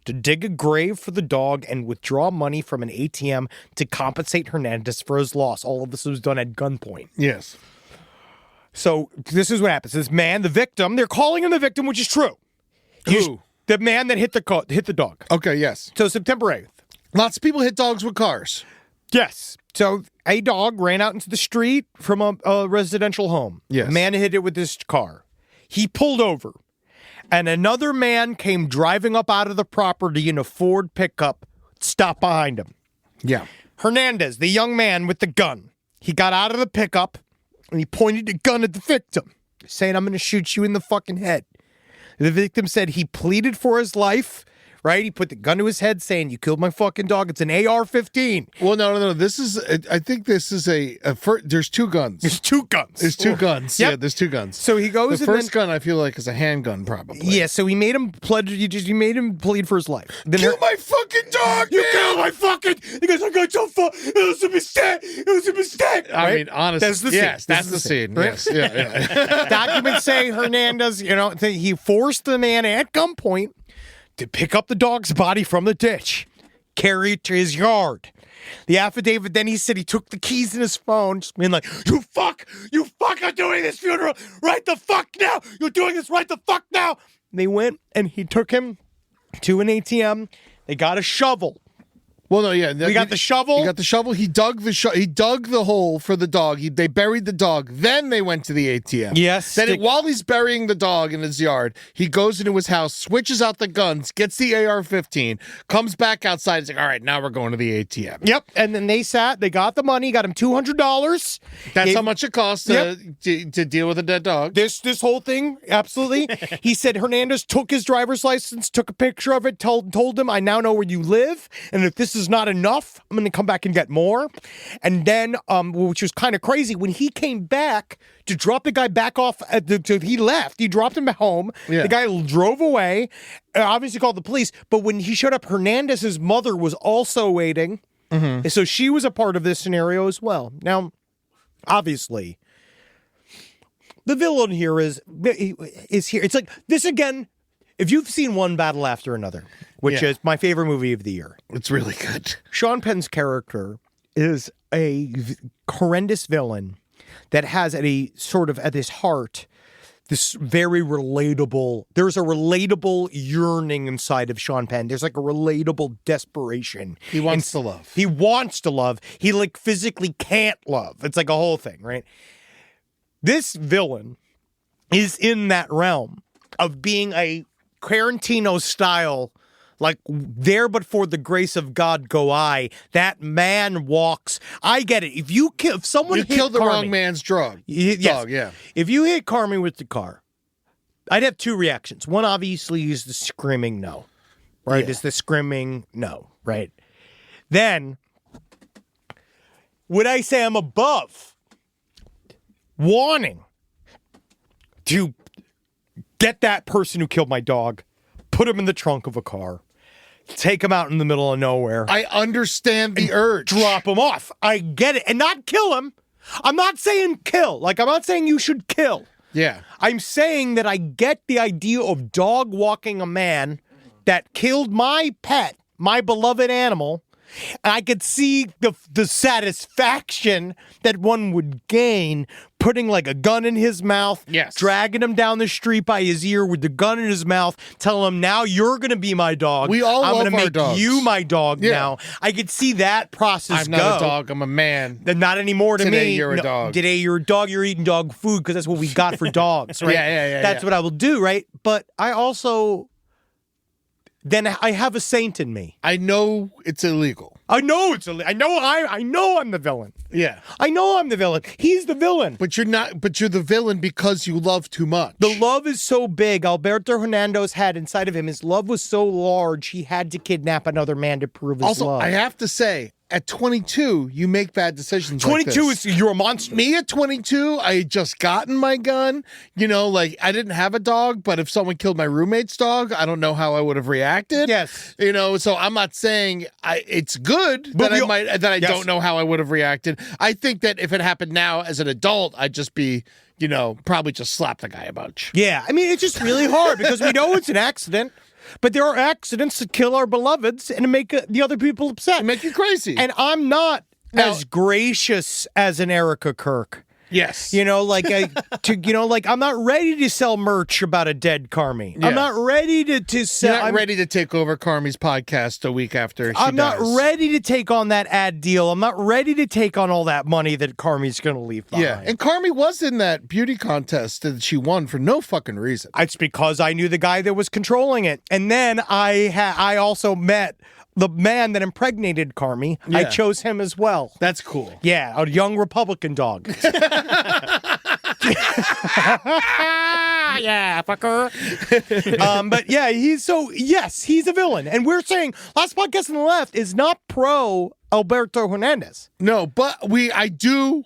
to dig a grave for the dog and withdraw money from an ATM to compensate Hernandez for his loss. All of this was done at gunpoint. Yes. So this is what happens. This man, the victim, they're calling him the victim, which is true. Who? The man that hit the dog. Okay, yes. So September 8th. Lots of people hit dogs with cars. Yes. So a dog ran out into the street from a residential home. Yes. A man hit it with his car. He pulled over. And another man came driving up out of the property in a Ford pickup, stopped behind him. Yeah. Hernandez, the young man with the gun, he got out of the pickup and he pointed the gun at the victim, saying, "I'm going to shoot you in the fucking head." The victim said he pleaded for his life, right? He put the gun to his head saying, "You killed my fucking dog. It's an AR-15. Well, no. I think this is there's two guns. There's two guns. There's two guns. Yep. Yeah, there's two guns. So he goes. The first gun, I feel like, is a handgun, probably. Yeah. So he made him pledge. You made him plead for his life. Then Kill my fucking dog. You killed my fucking. He goes, "I got so far. It was a mistake. It was a mistake." I mean, honestly, that's the scene. Yes, that's the scene. Right? Yes, yeah. Documents say Hernandez, he forced the man at gunpoint to pick up the dog's body from the ditch, carry it to his yard. The affidavit, then he said he took the keys in his phone, just being like, you fuck are doing this funeral right the fuck now. You're doing this right the fuck now. And they went and he took him to an ATM. They got a shovel. Well, no, yeah. We got the shovel. He got the shovel. He dug the hole for the dog. They buried the dog. Then they went to the ATM. Yes. Then while he's burying the dog in his yard, he goes into his house, switches out the guns, gets the AR-15, comes back outside. He's like, all right, now we're going to the ATM. Yep. And then they got the money, got him $200. That's how much it costs to deal with a dead dog. This whole thing, absolutely. He said Hernandez took his driver's license, took a picture of it, told him, I now know where you live, and if this is not enough. I'm going to come back and get more. And then, which was kind of crazy, when he came back to drop the guy back off, he left. He dropped him at home. Yeah. The guy drove away, obviously called the police. But when he showed up, Hernandez's mother was also waiting. Mm-hmm. So she was a part of this scenario as well. Now, obviously, the villain here is here. It's like this again. If you've seen One Battle After Another, which is my favorite movie of the year, it's really good. Sean Penn's character is a horrendous villain that has at his heart this very relatable. There's a relatable yearning inside of Sean Penn. There's like a relatable desperation. He wants to love. He wants to love. He like physically can't love. It's like a whole thing, right? This villain is in that realm of being a Tarantino style, like there but for the grace of God go I. That man walks. I get it. If someone killed the Carmy, wrong man's dog, yeah. If you hit Carmy with the car, I'd have two reactions. One obviously is the screaming no, right? Yeah. Is the screaming no, right? Then would I say I'm above wanting to get that person who killed my dog, put him in the trunk of a car, take him out in the middle of nowhere. I understand the urge. Drop him off. I get it. And not kill him. I'm not saying kill. Like, I'm not saying you should kill. Yeah. I'm saying that I get the idea of dog walking a man that killed my pet, my beloved animal. And I could see the satisfaction that one would gain putting like a gun in his mouth, dragging him down the street by his ear with the gun in his mouth, telling him, now you're going to be my dog. We all I'm love gonna our make dogs. you my dog now. I could see that process I'm not a dog, I'm a man. Not anymore to Today me. you're a dog. Today you're a dog, you're eating dog food because that's what we got for dogs, right? That's what I will do, right? But I also... then I have a saint in me. I know it's illegal. I know it's illegal. I know I'm the villain. Yeah. I know I'm the villain. He's the villain. But you're not, but you're the villain because you love too much. The love is so big. Alberto Hernandez had inside of him, his love was so large, he had to kidnap another man to prove his love. Also, I have to say, at 22, you make bad decisions. 22 like this. You're a monster. Me at 22, I had just gotten my gun. You know, like I didn't have a dog, but if someone killed my roommate's dog, I don't know how I would have reacted. Yes. You know, so I'm not saying it's good but that I don't know how I would have reacted. I think that if it happened now as an adult, I'd just be, you know, probably just slap the guy a bunch. Yeah. I mean, it's just really hard because we know it's an accident. But there are accidents that kill our beloveds and make the other people upset. Make you crazy. And I'm not as gracious as an Erica Kirk. Yes. You know, like I'm not ready to sell merch about a dead Carmy. Yeah. I'm not ready to sell. You're not ready to take over Carmy's podcast a week after she I'm dies. not ready to take on that ad deal. I'm not ready to take on all that money that Carmy's going to leave behind. Yeah, and Carmy was in that beauty contest that she won for no fucking reason. It's because I knew the guy that was controlling it. And then I also met the man that impregnated Carmy. Yeah. I chose him as well. That's cool. Yeah, a young Republican dog. Yeah, fucker. But yeah, he's a villain. And we're saying Last Podcast on the Left is not pro Alberto Hernandez. No, but I do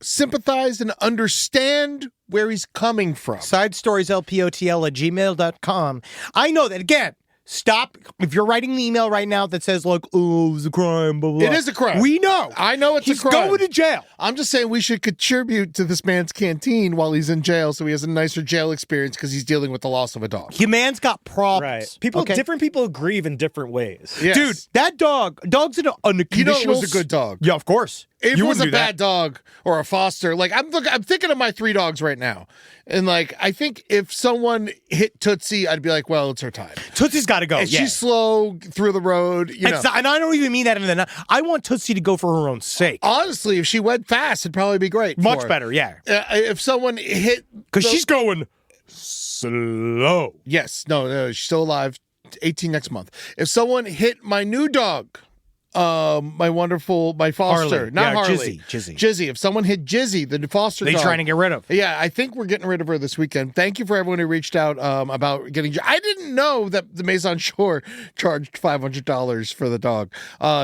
sympathize and understand where he's coming from. SidestoriesLPOTL@gmail.com. I know that, again, stop. If you're writing the email right now that says, like, oh, it was a crime, blah, blah, blah. It is a crime. We know. I know it's a crime. He's going to jail. I'm just saying we should contribute to this man's canteen while he's in jail so he has a nicer jail experience because he's dealing with the loss of a dog. Your man's got problems. Right. Different people grieve in different ways. Yes. Dude, that dog's in a conditional... You know it was a good dog. Yeah, of course. If it was a bad dog or a foster, like I'm thinking of my 3 dogs right now. And like, I think if someone hit Tootsie, I'd be like, well, it's her time. Tootsie's got to go. And she's slow through the road, you know. And I don't even mean that in the... I want Tootsie to go for her own sake. Honestly, if she went fast, it'd probably be great. Much better, yeah. If someone hit... Because she's going slow. Yes. No, she's still alive. 18 next month. If someone hit my new dog... my foster, Harley. not Yeah, Harley. Jizzy. If someone hit Jizzy, the foster They dog. trying to get rid of. Yeah, I think we're getting rid of her this weekend. Thank you for everyone who reached out about getting. I didn't know that the Maison Shore charged $500 for the dog.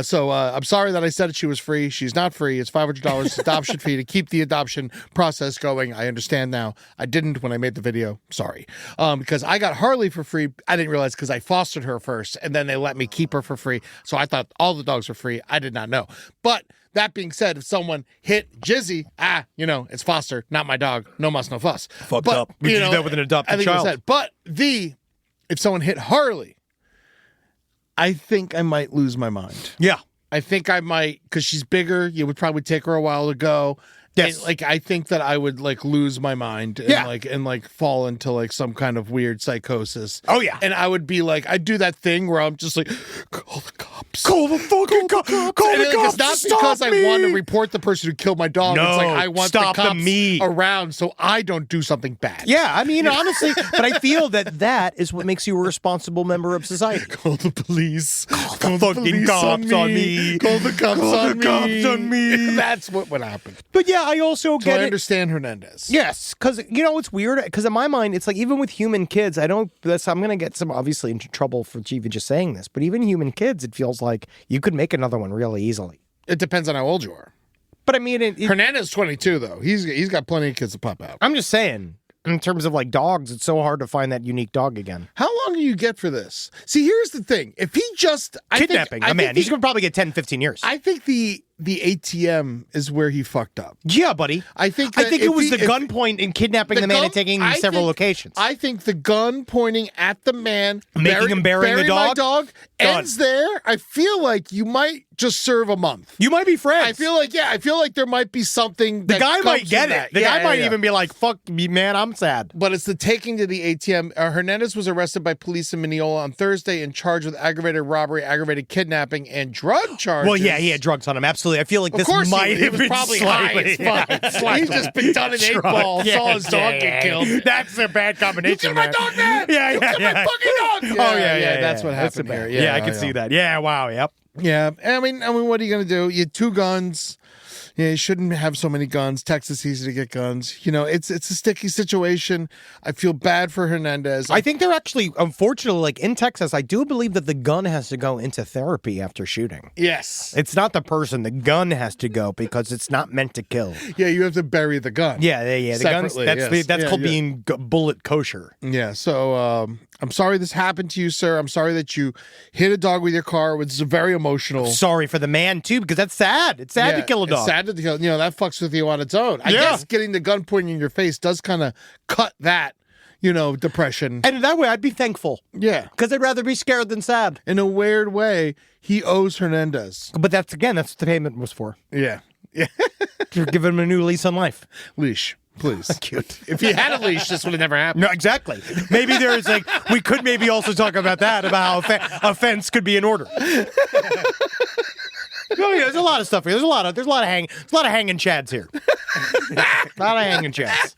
So I'm sorry that I said she was free. She's not free. It's $500 adoption fee to keep the adoption process going. I understand now. I didn't when I made the video. Sorry. Because I got Harley for free. I didn't realize because I fostered her first, and then they let me keep her for free. So I thought all the dogs were free. I did not know. But that being said, if someone hit Jizzy, it's foster, not my dog. No muss, no fuss. Fucked up. We do that with an adopted child. But if someone hit Harley, I think I might lose my mind. Yeah. I think I might, because she's bigger. It would probably take her a while to go. Yes. And, I think that I would lose my mind and fall into some kind of weird psychosis. Oh yeah. And I would be I'd do that thing where I'm just call the cops. Call the fucking cops. Call the cops. It's not because I want to report the person who killed my dog. No, It's I want stop the cops me around so I don't do something bad. Yeah, I mean, honestly, but I feel that is what makes you a responsible member of society. Call the police. Call the fucking cops on me. Call the cops on me. Cops on me. That's what would happen. But yeah, I also get I understand Hernandez. Yes, because it's weird. Because in my mind, it's even with human kids, I'm going to get obviously into trouble for even just saying this. But even human kids, it feels like you could make another one really easily. It depends on how old you are. But I mean, Hernandez is 22 though. He's got plenty of kids to pop out. I'm just saying. In terms of dogs, it's so hard to find that unique dog again. How long do you get for this? See, here's the thing. If he just kidnapping a man, he's going to probably get 10, 15 years. I think the ATM is where he fucked up. Yeah, buddy. I think it was the gunpoint in kidnapping the man and taking him to several locations. I think the gun pointing at the man, making him bury the dog, my dog ends there. I feel like you might just serve a month. You might be friends. I feel like there might be something. The guy might get it. The guy might even be like, "Fuck me, man, I'm sad." But it's the taking to the ATM. Hernandez was arrested by police in Mineola on Thursday and charged with aggravated robbery, aggravated kidnapping, and drug charges. Well, yeah, he had drugs on him. Absolutely. I feel like this might have been probably slightly. High as fuck. He's just been done an 8-ball, saw his dog get killed. That's a bad combination. You killed my dog, man. Yeah, you killed my fucking dog. Yeah, that's what happened here. Yeah, I can see that. Yeah, wow, yep. Yeah, I mean, what are you gonna do? You had 2 guns. Yeah, you shouldn't have so many guns. Texas easy to get guns. It's a sticky situation. I feel bad for Hernandez. I think they're actually, unfortunately, in Texas, I do believe that the gun has to go into therapy after shooting. Yes. It's not the person. The gun has to go because it's not meant to kill. Yeah, you have to bury the gun. Yeah. The guns. That's called being bullet kosher. Yeah. So I'm sorry this happened to you, sir. I'm sorry that you hit a dog with your car, which is very emotional. Sorry for the man too, because that's sad. It's sad to kill a dog. It's sad to kill. That fucks with you on its own. I guess getting the gun pointing in your face does kind of cut that, depression. And in that way, I'd be thankful. Yeah, because I'd rather be scared than sad. In a weird way, he owes Hernandez. But that's what the payment was for. Yeah. To give him a new lease on life. Leash. Please. Cute. If he had a leash, this would have never happened. No, exactly. Maybe there's we could maybe also talk about that, about how a fence could be in order. There's a lot of stuff here. There's a lot of hanging chads here. A lot of hanging chads.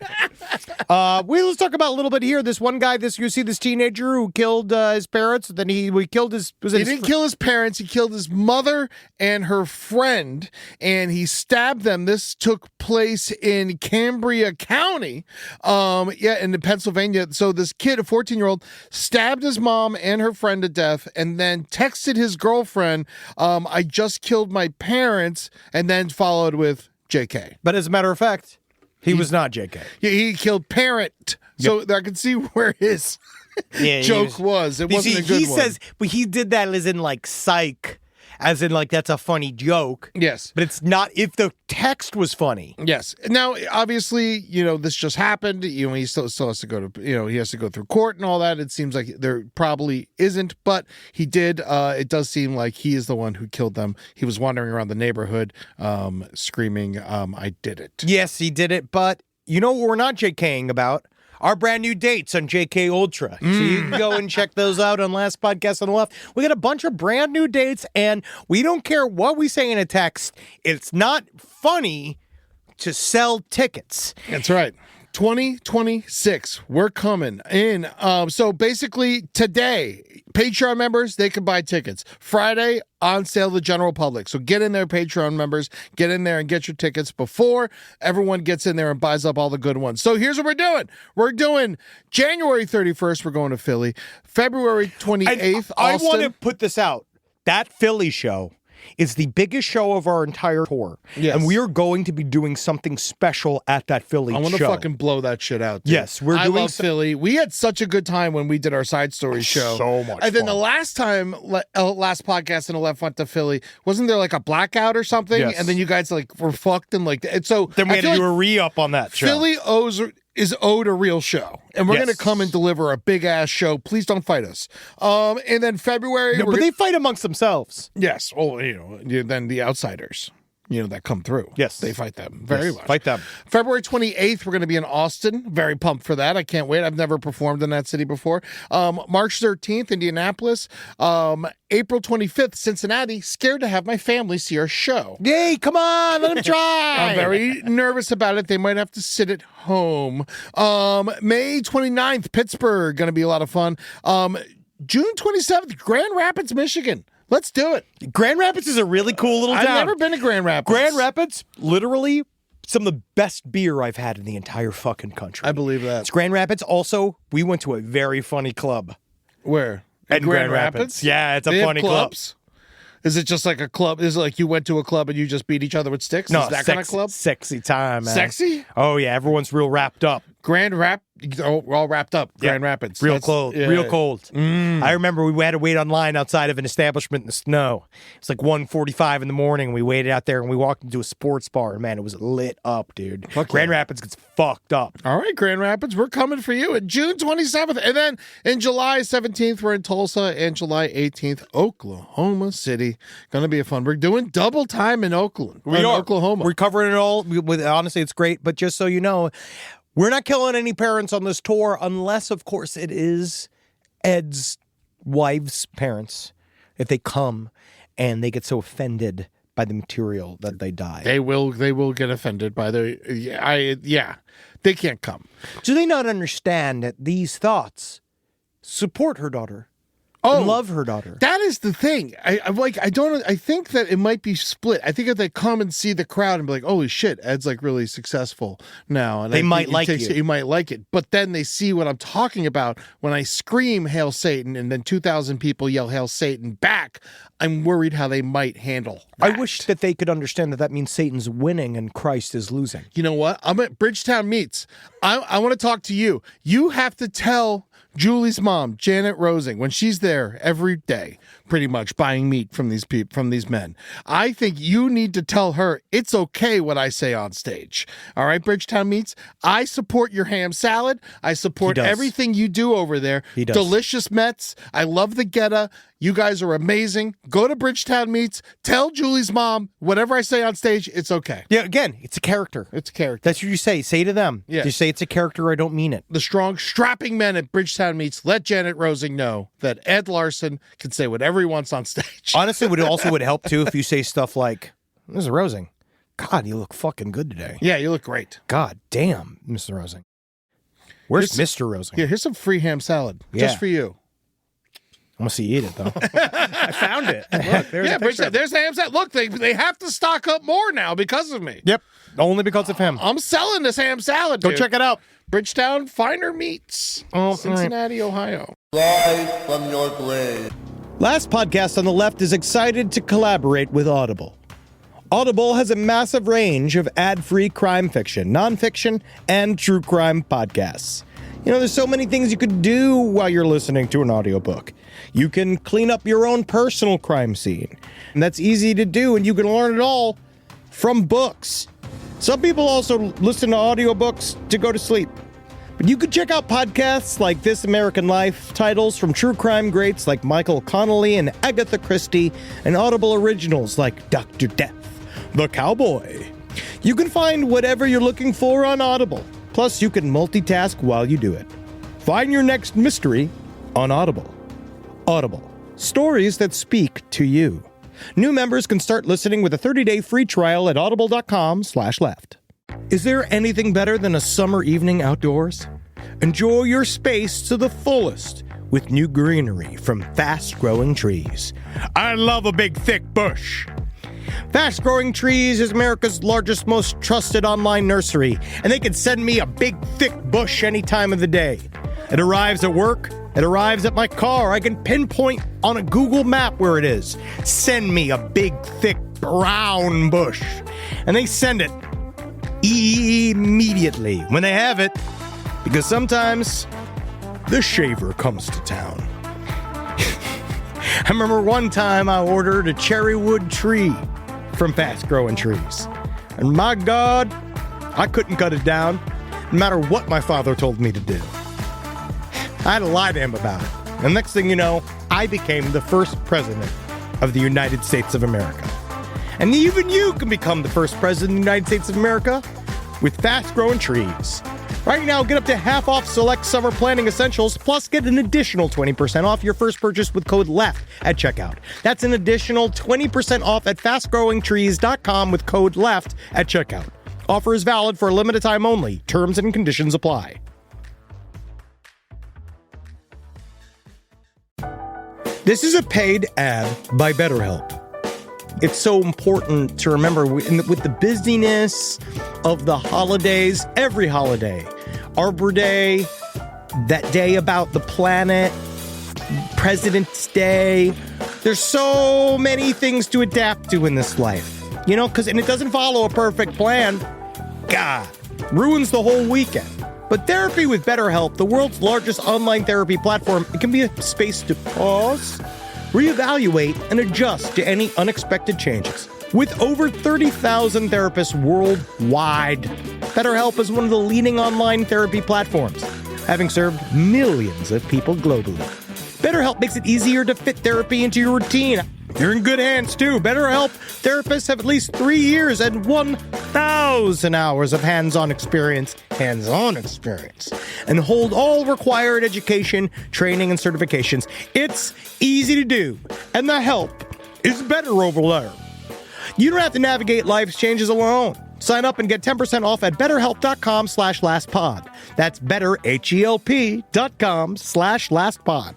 Let's talk about a little bit here. This one guy, you see this teenager who killed his parents. Then he killed his. He didn't kill his parents. He killed his mother and her friend, and he stabbed them. This took place in Cambria County, in Pennsylvania. So this kid, a 14-year-old, stabbed his mom and her friend to death, and then texted his girlfriend, "I just killed my parents," and then followed with JK. But as a matter of fact, he was not JK. Yeah, he killed parent. So I can see where his joke was. It wasn't a good one. He says, but he did that as in psych, as in that's a funny joke. Yes. But it's not if the text was funny. Yes. Now, obviously, this just happened. He still has to go to, he has to go through court and all that. It seems like there probably isn't, but he did. It does seem like he is the one who killed them. He was wandering around the neighborhood screaming, "I did it." Yes, he did it. But you know what we're not JKing about? Our brand new dates on JK Ultra. So you can go and check those out on Last Podcast on the Left. We got a bunch of brand new dates, and we don't care what we say in a text. It's not funny to sell tickets. That's right. 2026, we're coming in. So basically today, Patreon members, they can buy tickets. Friday, on sale to the general public. So get in there, Patreon members. Get in there and get your tickets before everyone gets in there and buys up all the good ones. So here's what we're doing. We're doing January 31st, we're going to Philly. February 28th, I Austin. want to put this out. That Philly show is the biggest show of our entire tour. Yes. And we are going to be doing something special at that Philly show. I want to fucking blow that shit out, dude. Yes, we're I doing love Philly. We had such a good time when we did our Side Stories show. So much And then fun. the last time, last podcast in the left went to Philly, wasn't there like a blackout or something? Yes. And then you guys like were fucked and like, and so Then we I had to feel do like a re-up on that show. Philly is owed a real show, and we're Yes. going to come and deliver a big ass show. Please don't fight us. And then February, No, but they fight amongst themselves. yes, oh, then the outsiders, that come through. Yes. they fight them very Yes, much. fight them. February 28th, we're going to be in Austin. Very pumped for that. I can't wait. I've never performed in that city before. March 13th, Indianapolis. April 25th, Cincinnati. Scared to have my family see our show. Yay, come on, let them try. I'm very nervous about it. They might have to sit at home. May 29th, Pittsburgh. Going to be a lot of fun. June 27th, Grand Rapids, Michigan. Let's do it. Grand Rapids is a really cool little town. I've never been to Grand Rapids. Grand Rapids, literally some of the best beer I've had in the entire fucking country. I believe that. It's Grand Rapids. Also, we went to a very funny club. Where? At Grand Rapids. Yeah, it's a They have funny club. clubs? Is it just like a club? Is it like you went to a club and you just beat each other with sticks? No, Is that kind of club? Sexy time, man. Sexy? Oh, yeah, everyone's real wrapped up. We're all wrapped up. Grand Rapids. Real That's- cold. yeah. Real cold. I remember we had to wait online outside of an establishment in the snow. It's like 1:45 in the morning. We waited out there and we walked into a sports bar. And man, it was lit up, dude. Grand Rapids gets fucked up. All right, Grand Rapids, we're coming for you at June 27th. And then in July 17th, we're in Tulsa, and July 18th, Oklahoma City. Going to be a fun. We're doing double time in Oakland. Oklahoma. We're covering it all. Honestly, it's great. But just so you know, we're not killing any parents on this tour unless, of course, it is Ed's wife's parents. If they come and they get so offended by the material that they die. They will get offended by they can't come. Do they not understand that these thoughts support her daughter? Oh, And love her daughter. That is the thing. I think that it might be split. I think if they come and see the crowd and be like, holy shit, Ed's like really successful now. And They I think might it like takes- you. You might like it. But then they see what I'm talking about when I scream Hail Satan and then 2,000 people yell Hail Satan back. I'm worried how they might handle I that. wish that they could understand that means Satan's winning and Christ is losing. You know what? I'm at Bridgetown Meats. I want to talk to you. You have to tell Julie's mom, Janet Rosing, when she's there every day, pretty much buying meat from these people, from these men. I think you need to tell her it's okay what I say on stage. All right, Bridgetown Meats. I support your ham salad. I support He does. everything you do over there. He does. Delicious Mets. I love the Geta. You guys are amazing. Go to Bridgetown Meats. Tell Julie's mom whatever I say on stage, it's okay. Yeah, again, it's a character. It's a character. That's what you say. Say to them. Yeah. You say it's a character, I don't mean it. The strong, strapping men at Bridgetown Meats let Janet Rosing know that Ed Larson can say whatever he wants on stage. Honestly, would help too if you say stuff like, Mr. Rosing, God, you look fucking good today. Yeah, you look great. God damn, Mr. Rosing. Where's Mr. Rosing? Here, here's some free ham salad just Yeah. for you. I'm gonna see you eat it though. I found it. Look, there's Yeah, a picture. there's the ham salad. Look, they have to stock up more now because of me. Yep. Only because of him. I'm selling this ham salad. Go dude. check it out. Bridgetown Finer Meats, Oh, Cincinnati, Ohio. Rise from your grave. Last Podcast on the Left is excited to collaborate with Audible. Audible has a massive range of ad-free crime fiction, nonfiction, and true crime podcasts. You know, there's so many things you could do while you're listening to an audiobook. You can clean up your own personal crime scene, and that's easy to do, and you can learn it all from books. Some people also listen to audiobooks to go to sleep. But you could check out podcasts like This American Life, titles from true crime greats like Michael Connelly and Agatha Christie, and Audible originals like Dr. Death, The Cowboy. You can find whatever you're looking for on Audible. Plus, you can multitask while you do it. Find your next mystery on Audible. Audible. Stories that speak to you. New members can start listening with a 30-day free trial at audible.com/left. Is there anything better than a summer evening outdoors? Enjoy your space to the fullest with new greenery from Fast Growing Trees. I love a big, thick bush. Fast Growing Trees is America's largest, most trusted online nursery, and they can send me a big, thick bush any time of the day. It arrives at work. It arrives at my car. I can pinpoint on a Google map where it is. Send me a big, thick, brown bush. And they send it immediately when they have it, because sometimes the shaver comes to town. I remember one time I ordered a cherry wood tree from Fast Growing Trees. And my God, I couldn't cut it down, no matter what my father told me to do. I had to lie to him about it. And next thing you know, I became the first president of the United States of America. And even you can become the first president of the United States of America with Fast Growing Trees. Right now, get up to half off select summer planning essentials, plus get an additional 20% off your first purchase with code LEFT at checkout. That's an additional 20% off at fastgrowingtrees.com with code LEFT at checkout. Offer is valid for a limited time only. Terms and conditions apply. This is a paid ad by BetterHelp. It's so important to remember with the busyness of the holidays, every holiday, Arbor Day, that day about the planet, President's Day. There's so many things to adapt to in this life, and it doesn't follow a perfect plan. God, ruins the whole weekend. But therapy with BetterHelp, the world's largest online therapy platform, it can be a space to pause, reevaluate, and adjust to any unexpected changes. With over 30,000 therapists worldwide, BetterHelp is one of the leading online therapy platforms, having served millions of people globally. BetterHelp makes it easier to fit therapy into your routine. You're in good hands, too. BetterHelp therapists have at least 3 years and 1,000 hours of hands-on experience, and hold all required education, training, and certifications. It's easy to do, and the help is better over there. You don't have to navigate life's changes alone. Sign up and get 10% off at betterhelp.com/lastpod. That's betterhelp.com/lastpod.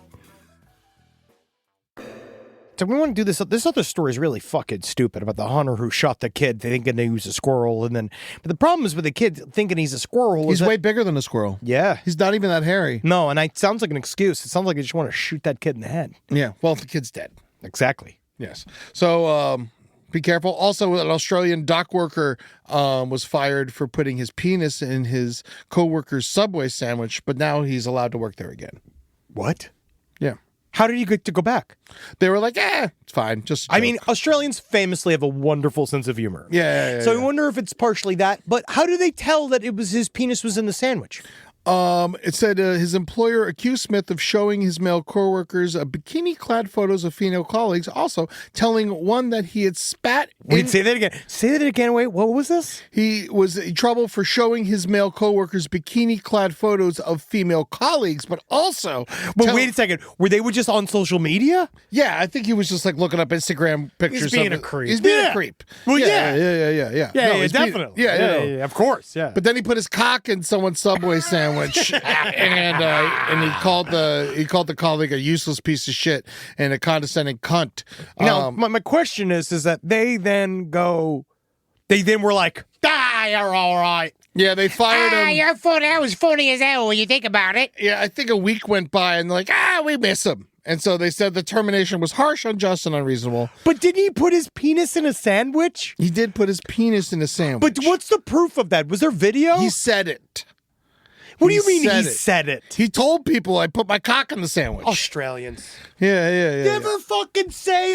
So we want to do this. This other story is really fucking stupid about the hunter who shot the kid thinking he was a squirrel. But the problem is with the kid thinking he's a squirrel. He's way bigger than a squirrel. Yeah. He's not even that hairy. No, and it sounds like an excuse. It sounds like you just want to shoot that kid in the head. Yeah. Well, the kid's dead. Exactly. Yes. So, be careful. Also, an Australian dock worker was fired for putting his penis in his co-worker's Subway sandwich, but now he's allowed to work there again. What? Yeah. How did he get to go back? They were like, it's fine. Just a joke. I mean, Australians famously have a wonderful sense of humor. Yeah. So I wonder if it's partially that, but how do they tell that his penis was in the sandwich? It said his employer accused Smith of showing his male coworkers bikini-clad photos of female colleagues, also telling one that he had spat Wait, say that again. Say that again. Wait, what was this? He was in trouble for showing his male coworkers bikini-clad photos of female colleagues, but also... But wait a second. Were they just on social media? Yeah, I think he was just like looking up Instagram pictures. He's being a creep. He's being a creep. Well, Yeah, Yeah, definitely. Yeah, of course, yeah. But then he put his cock in someone's Subway sandwich. and he called the colleague a useless piece of shit and a condescending cunt. Now, my question is that they then were like, you're all right. Yeah, they fired him. You're funny. That was funny as hell when you think about it. Yeah, I think a week went by and they're like, we miss him. And so they said the termination was harsh, unjust, and unreasonable. But didn't he put his penis in a sandwich? He did put his penis in a sandwich. But what's the proof of that? Was there video? He said it. What do you mean he said it? He told people I put my cock in the sandwich. Australians. Yeah. Never fucking say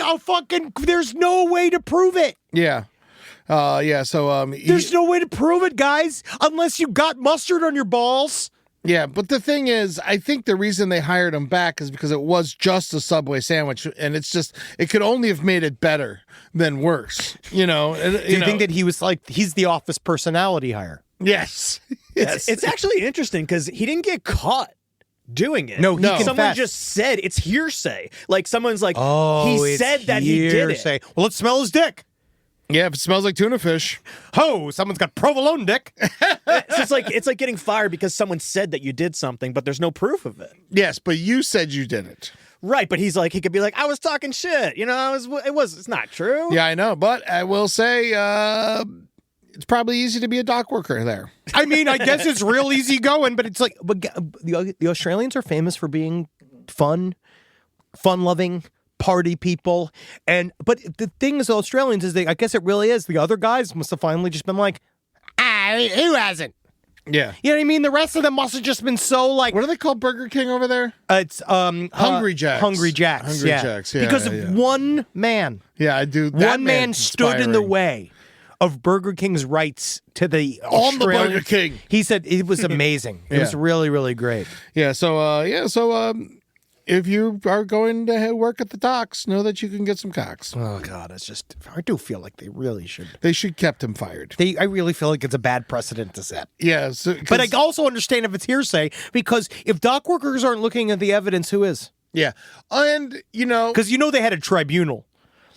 there's no way to prove it. Yeah. So there's no way to prove it, guys, unless you got mustard on your balls. Yeah, but the thing is, I think the reason they hired him back is because it was just a Subway sandwich, and it could only have made it better than worse. Do you think that he was he's the office personality hire? Yes. It's actually interesting because he didn't get caught doing it. No, someone confessed. just said it's hearsay. Like someone's like, he said that he did it. Well, let's smell his dick. Yeah, if it smells like tuna fish. Ho, someone's got provolone dick. So it's like getting fired because someone said that you did something, but there's no proof of it. Yes, but you said you did it. Right, but he could be like, I was talking shit. It's not true. Yeah, I know, but I will say it's probably easy to be a dock worker there. I mean, I guess it's real easy going, but it's like, but the Australians are famous for being fun-loving, party people. But the thing is, Australians is I guess it really is. The other guys must have finally just been like, who hasn't? Yeah. You know what I mean? The rest of them must have just been so like. What do they call Burger King over there? It's Hungry Jacks. Hungry Jacks. Hungry Jacks, yeah, because yeah. of one man. Yeah, I do. One man stood in the way of Burger King's rights to the on the Australian- Burger King. He said it was amazing. It was really, really great. Yeah. So if you are going to work at the docks, know that you can get some cocks. Oh God, I do feel like they really should. They should kept him fired. I really feel like it's a bad precedent to set. Yeah. But I also understand if it's hearsay, because if dock workers aren't looking at the evidence, who is? Yeah. And, Because they had a tribunal.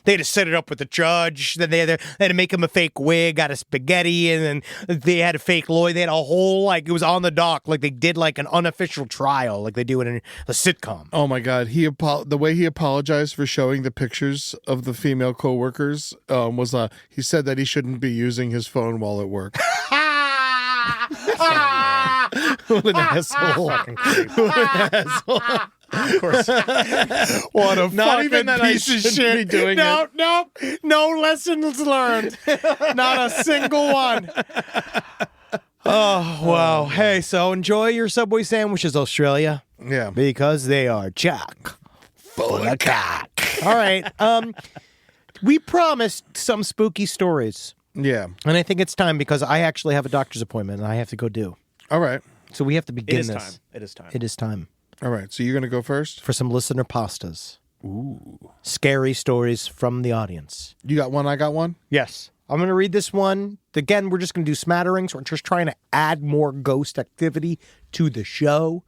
They had to set it up with the judge. Then they had to make him a fake wig out of spaghetti, and then they had a fake lawyer. They had a whole, it was on the dock, like they did like an unofficial trial, like they do in a sitcom. Oh my God, the way he apologized for showing the pictures of the female co-workers was he said that he shouldn't be using his phone while at work. What an asshole! What an asshole! Of course. What a Not even fucking that piece I of shouldn't shit. be doing it. No lessons learned. Not a single one. Oh, wow. Hey, so enjoy your Subway sandwiches, Australia. Yeah. Because they are chock full of cock. All right. We promised some spooky stories. Yeah. And I think it's time, because I actually have a doctor's appointment and I have to go do. All right. So we have to begin this. Time. It is time. It is time. All right. So you're going to go first? For some listener pastas. Ooh. Scary stories from the audience. You got one, I got one? Yes. I'm going to read this one. Again, we're just going to do smatterings. We're just trying to add more ghost activity to the show.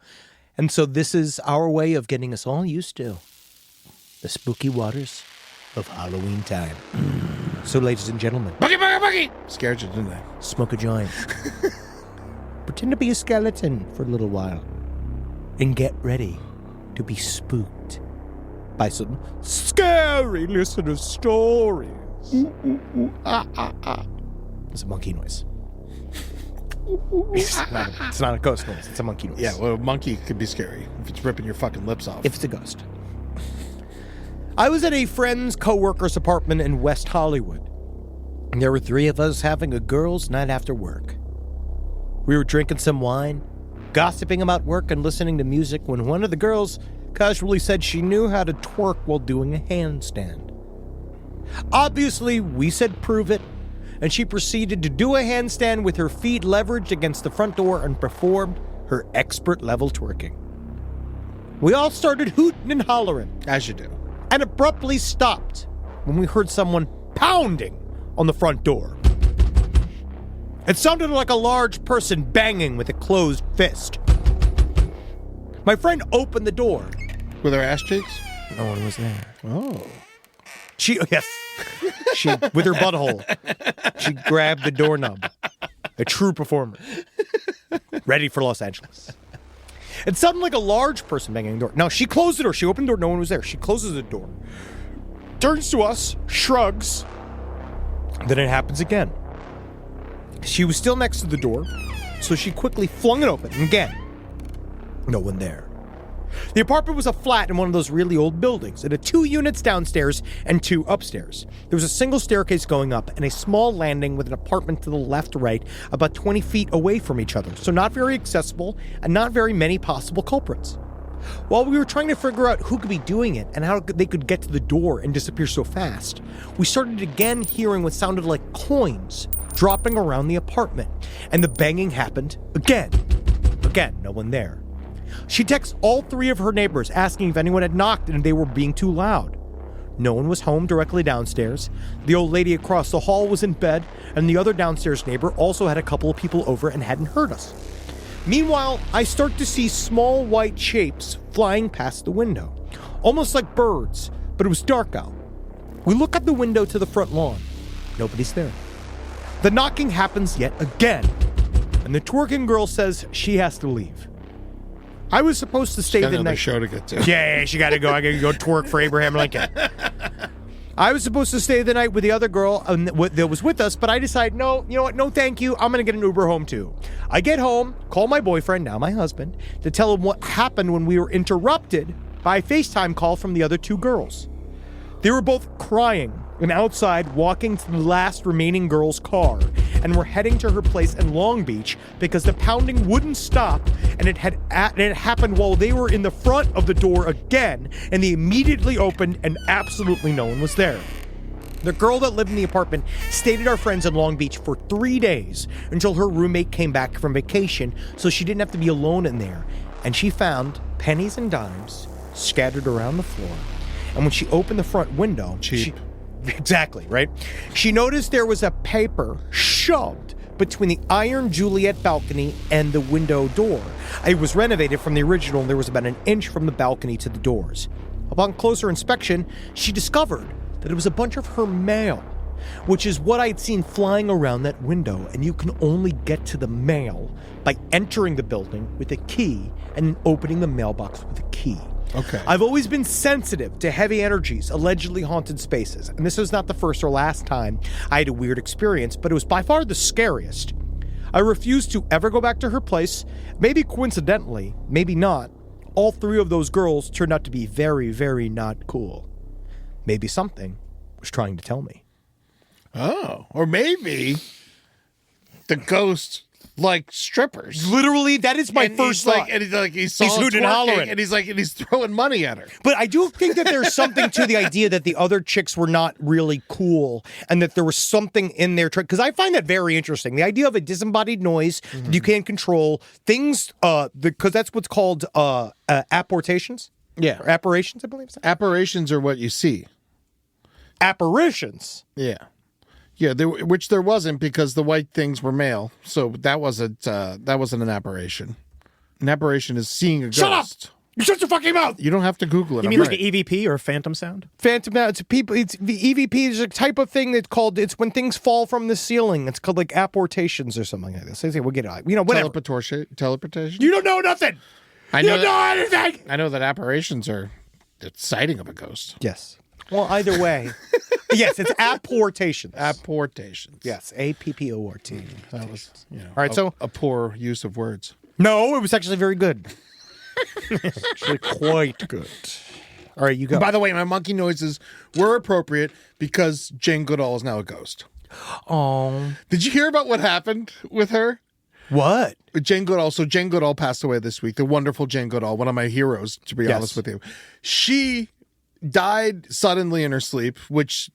And so this is our way of getting us all used to the spooky waters of Halloween time. So, ladies and gentlemen. Boogie, boogie, boogie! Scared you, didn't I? Smoke a joint. Pretend to be a skeleton for a little while. And get ready to be spooked by some scary listener stories. It's a monkey noise. It's not a ghost noise. It's a monkey noise. Yeah, well, a monkey could be scary if it's ripping your fucking lips off. If it's a ghost. I was at a friend's co-worker's apartment in West Hollywood. And there were 3 of us having a girls' night after work. We were drinking some wine, gossiping about work and listening to music when one of the girls casually said she knew how to twerk while doing a handstand. Obviously, we said prove it, and she proceeded to do a handstand with her feet leveraged against the front door and performed her expert-level twerking. We all started hooting and hollering. As you do. And abruptly stopped when we heard someone pounding on the front door. It sounded like a large person banging with a closed fist. My friend opened the door. With her ass cheeks? No one was there. Oh. She with her butthole, she grabbed the doorknob. A true performer. Ready for Los Angeles. It sounded like a large person banging the door. Now, she closed the door. She opened the door. No one was there. She closes the door. Turns to us, shrugs. Then it happens again. She was still next to the door, so she quickly flung it open. And again, no one there. The apartment was a flat in one of those really old buildings. It had 2 units downstairs and 2 upstairs. There was a single staircase going up and a small landing with an apartment to the left-right, about 20 feet away from each other, so not very accessible and not very many possible culprits. While we were trying to figure out who could be doing it and how they could get to the door and disappear so fast, we started again hearing what sounded like coins dropping around the apartment, and the banging happened again. Again, no one there. She texts all 3 of her neighbors asking if anyone had knocked and they were being too loud. No one was home directly downstairs. The old lady across the hall was in bed, and the other downstairs neighbor also had a couple of people over and hadn't heard us. Meanwhile, I start to see small white shapes flying past the window, almost like birds, but it was dark out. We look out the window to the front lawn. Nobody's there. The knocking happens yet again, and the twerking girl says she has to leave. I was supposed to stay Got the another night. show to get to. Yeah, she got to go. I got to go twerk for Abraham Lincoln. I was supposed to stay the night with the other girl that was with us, but I decided, no, you know what? No, thank you. I'm going to get an Uber home, too. I get home, call my boyfriend, now my husband, to tell him what happened when we were interrupted by a FaceTime call from the other two girls. They were both crying and outside walking to the last remaining girl's car and were heading to her place in Long Beach because the pounding wouldn't stop, and it happened while they were in the front of the door again, and they immediately opened and absolutely no one was there. The girl that lived in the apartment stayed at our friends in Long Beach for 3 days until her roommate came back from vacation, so she didn't have to be alone in there, and she found pennies and dimes scattered around the floor. And when she opened the front window, exactly, right? She noticed there was a paper shoved between the iron Juliet balcony and the window door. It was renovated from the original, and there was about an inch from the balcony to the doors. Upon closer inspection, she discovered that it was a bunch of her mail, which is what I'd seen flying around that window, and you can only get to the mail by entering the building with a key and opening the mailbox with a key. Okay. I've always been sensitive to heavy energies, allegedly haunted spaces, and this was not the first or last time I had a weird experience, but it was by far the scariest. I refused to ever go back to her place. Maybe coincidentally, maybe not, all three of those girls turned out to be very, very not cool. Maybe something was trying to tell me. Oh, or maybe the ghost like strippers. Literally, that is my first thought. He's hooting and hollering, and he's throwing money at her. But I do think that there's something to the idea that the other chicks were not really cool, and that there was something in there. Because I find that very interesting. The idea of a disembodied noise that you can't control, things, because that's what's called apportations. Yeah, or apparitions, I believe. Apparitions are what you see. Apparitions. Yeah. Yeah, which there wasn't, because the white things were male, so that wasn't an apparition. An apparition is seeing a ghost. Shut up! You shut your fucking mouth! You don't have to Google it. You mean like an EVP or a phantom sound? Phantom sound. It's people. It's the EVP is a type of thing that's called. It's when things fall from the ceiling. It's called like apportations or something like this. We'll get it. Whatever. Teleportation. You don't know nothing. You don't know anything. I know that apparitions are the sighting of a ghost. Yes. Well, either way. Yes, it's apportations. Apportations. Yes, APPORT. That was, all right, so a poor use of words. No, it was actually very good. Actually, quite good. All right, you go. By the way, my monkey noises were appropriate because Jane Goodall is now a ghost. Oh, did you hear about what happened with her? What? Jane Goodall. So Jane Goodall passed away this week. The wonderful Jane Goodall, one of my heroes, to be honest with you. She died suddenly in her sleep, which,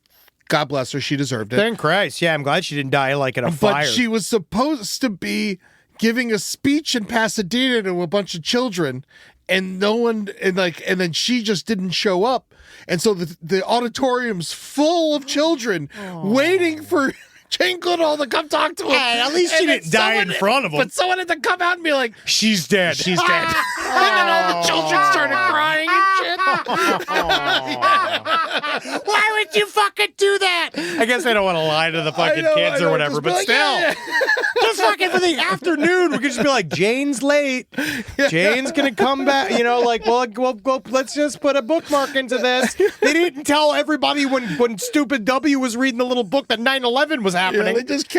God bless her, she deserved it. Thank Christ. Yeah, I'm glad she didn't die like in a fire. But she was supposed to be giving a speech in Pasadena to a bunch of children, and no one, and then she just didn't show up. And so the auditorium's full of children waiting for Jane Goodall to come talk to him. Hey, at least she didn't die in front of him. But someone had to come out and be like, she's dead. She's dead. And then all the children started crying and shit. Why would you fucking do that? I guess I don't want to lie to the fucking kids or whatever, but like, still. yeah. Just fucking for the afternoon, we could just be like, Jane's late. Jane's going to come back. Well, let's just put a bookmark into this. They didn't tell everybody when Stupid W was reading the little book that 9/11 was happening. Yeah, they just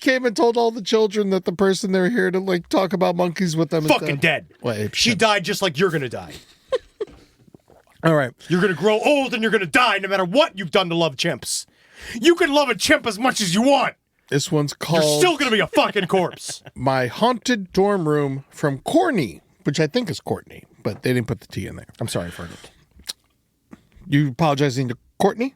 came and told all the children that the person they're here to talk about monkeys with them fucking is dead. Wait, she died just like you're going to die. All right. You're going to grow old and you're going to die no matter what you've done to love chimps. You can love a chimp as much as you want. This one's called... You're still going to be a fucking corpse. My Haunted Dorm Room from Corny, which I think is Courtney, but they didn't put the T in there. I'm sorry for it. You apologizing to Courtney?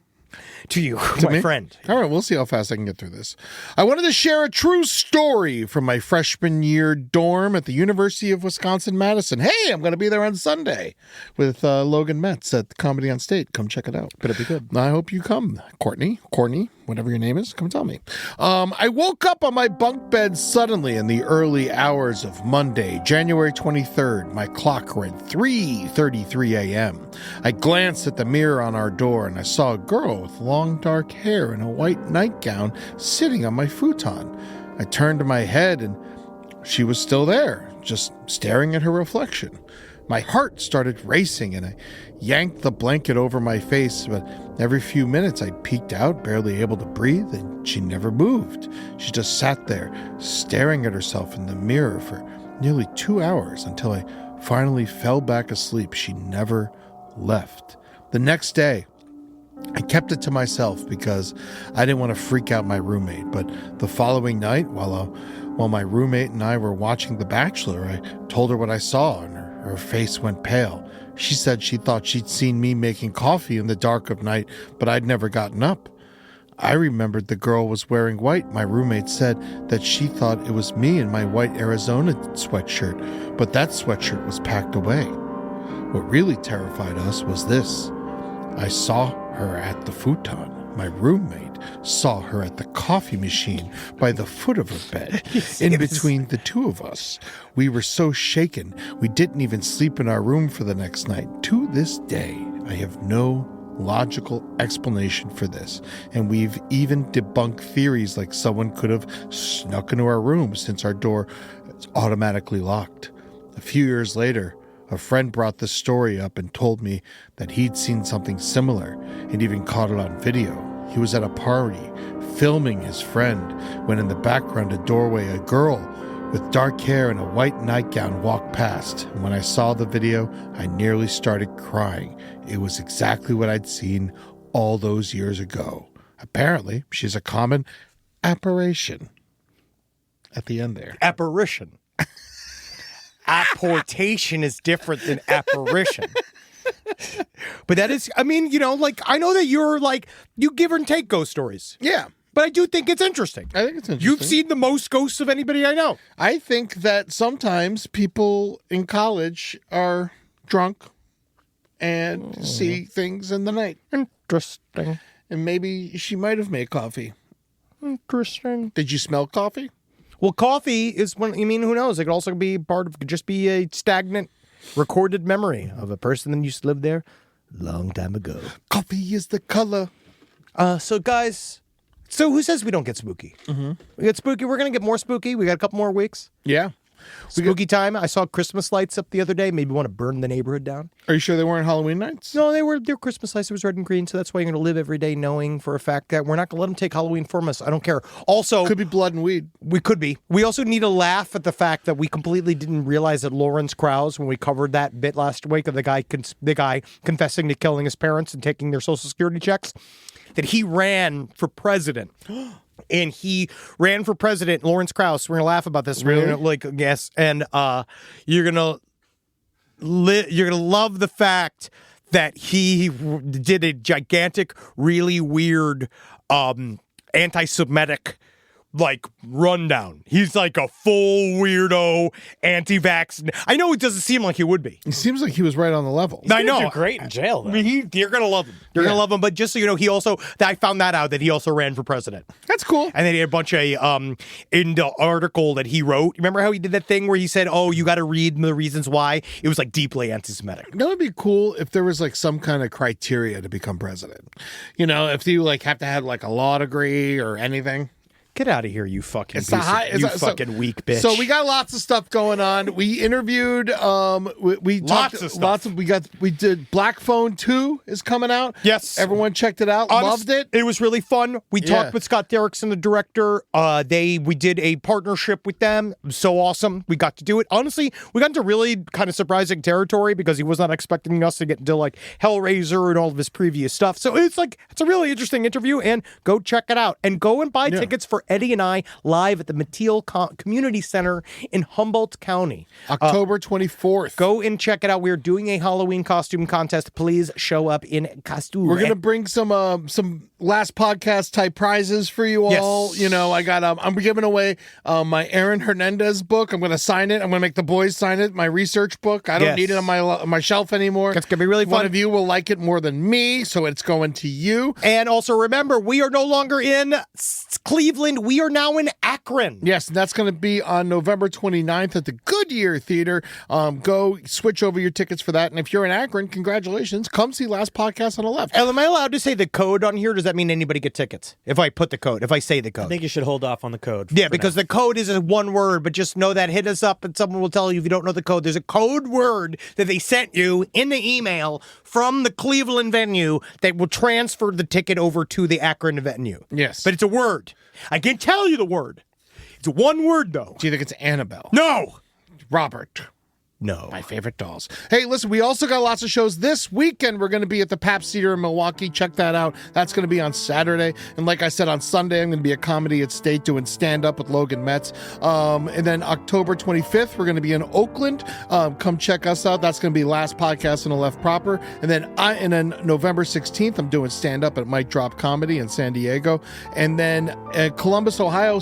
To you, to my me? friend. All right, we'll see how fast I can get through this. I wanted to share a true story from my freshman year dorm at the University of Wisconsin-Madison. Hey, I'm going to be there on Sunday with Logan Metz at Comedy on State. Come check it out. Better be good. I hope you come, Courtney. Corny. whatever your name is, come tell me. I woke up on my bunk bed suddenly in the early hours of Monday, January 23rd. My clock read 3:33 a.m. I glanced at the mirror on our door and I saw a girl with long dark hair and a white nightgown sitting on my futon. I turned my head and she was still there, just staring at her reflection. My heart started racing and I yanked the blanket over my face, but every few minutes I peeked out, barely able to breathe, and she never moved. She just sat there, staring at herself in the mirror for nearly 2 hours until I finally fell back asleep. She never left. The next day, I kept it to myself because I didn't want to freak out my roommate, but the following night, while my roommate and I were watching The Bachelor, I told her what I saw, and her face went pale. She said she thought she'd seen me making coffee in the dark of night, but I'd never gotten up. I remembered the girl was wearing white. My roommate said that she thought it was me in my white Arizona sweatshirt, but that sweatshirt was packed away. What really terrified us was this. I saw her at the futon. My roommate saw her at the coffee machine by the foot of her bed, in between the two of us. We were so shaken, we didn't even sleep in our room for the next night. To this day, I have no logical explanation for this, and we've even debunked theories like someone could have snuck into our room since our door is automatically locked. A few years later, a friend brought this story up and told me that he'd seen something similar and even caught it on video. He was at a party filming his friend when in the background a doorway, a girl with dark hair and a white nightgown walked past. And when I saw the video, I nearly started crying. It was exactly what I'd seen all those years ago. Apparently, she's a common apparition. At the end there. Apparition. Apportation is different than apparition. But that is, I mean, you know, like, I know that you're like, you give and take ghost stories. Yeah. But I do think it's interesting. I think it's interesting. You've seen the most ghosts of anybody I know. I think that sometimes people in college are drunk and see things in the night. Interesting. And maybe she might have made coffee. Interesting. Did you smell coffee? Well, coffee is one, I mean, who knows? It could also be part of, could just be a stagnant recorded memory of a person that used to live there a long time ago. Coffee is the color. So guys, so who says we don't get spooky? Mm-hmm. We get spooky. We're going to get more spooky. We got a couple more weeks. Yeah. Spooky time. I saw Christmas lights up the other day. Maybe want to burn the neighborhood down. Are you sure they weren't Halloween nights? No, they were Christmas lights. It was red and green. So that's why you're going to live every day knowing for a fact that we're not going to let them take Halloween from us. I don't care. Also, Could be blood and weed. we could be. We also need to laugh at the fact that we completely didn't realize that Lawrence Krauss, when we covered that bit last week of the guy confessing to killing his parents and taking their Social Security checks, that he ran for president. And he ran for president, Lawrence Krauss. We're gonna laugh about this. Really? We're gonna, yes. And you're gonna love the fact that he did a gigantic, really weird, anti-Semitic rundown. He's like a full weirdo, anti-vax. I know it doesn't seem like he would be. It seems like he was right on the level. I know. Do great in jail, though. I mean, you're gonna love him. You're gonna love him. But just so you know, I found that out that he also ran for president. That's cool. And then he had a bunch of in the article that he wrote. Remember how he did that thing where he said, "Oh, you got to read the reasons why." It was like deeply anti-Semitic. That would be cool if there was like some kind of criteria to become president. You know, if you like have to have like a law degree or anything. Get out of here, you fucking It's fucking weak bitch. So we got lots of stuff going on. We interviewed we Lots of stuff. We did Black Phone 2 is coming out. Yes. Everyone checked it out. Loved it. It was really fun. We talked with Scott Derrickson, the director. We did a partnership with them. It was so awesome. We got to do it. Honestly, we got into really kind of surprising territory because he was not expecting us to get into like Hellraiser and all of his previous stuff. So it's a really interesting interview, and go check it out and go and buy tickets for Eddie and I live at the Mateel Community Center in Humboldt County. October 24th. Go and check it out. We're doing a Halloween costume contest. Please show up in costume. We're gonna bring some last podcast type prizes for you all. Yes. You know, I got I'm giving away my Aaron Hernandez book. I'm gonna sign it. I'm gonna make the boys sign it. My research book. I don't need it on my shelf anymore. That's gonna be really fun. One of you will like it more than me, so it's going to you. And also remember, we are no longer in Cleveland. We are now in Akron. Yes, and that's going to be on November 29th at the Goodyear Theater. Go switch over your tickets for that. And if you're in Akron, congratulations. Come see Last Podcast on the Left. Am I allowed to say the code on here? Does that mean anybody get tickets? If I put the code, if I say the code? I think you should hold off on the code. Yeah, because the code is one word, but just know that. Hit us up and someone will tell you if you don't know the code. There's a code word that they sent you in the email from the Cleveland venue that will transfer the ticket over to the Akron venue. Yes. But it's a word. I can't tell you the word. It's one word, though. Do you think it's Annabelle? No. Robert. No. My favorite dolls. Hey, listen, we also got lots of shows this weekend. We're going to be at the Pabst Theater in Milwaukee. Check that out. That's going to be on Saturday. And like I said, on Sunday, I'm going to be at Comedy at State doing stand-up with Logan Metz. And then October 25th, we're going to be in Oakland. Come check us out. That's going to be Last Podcast on the Left proper. And then November 16th, I'm doing stand-up at Mic Drop Comedy in San Diego. And then Columbus, Ohio,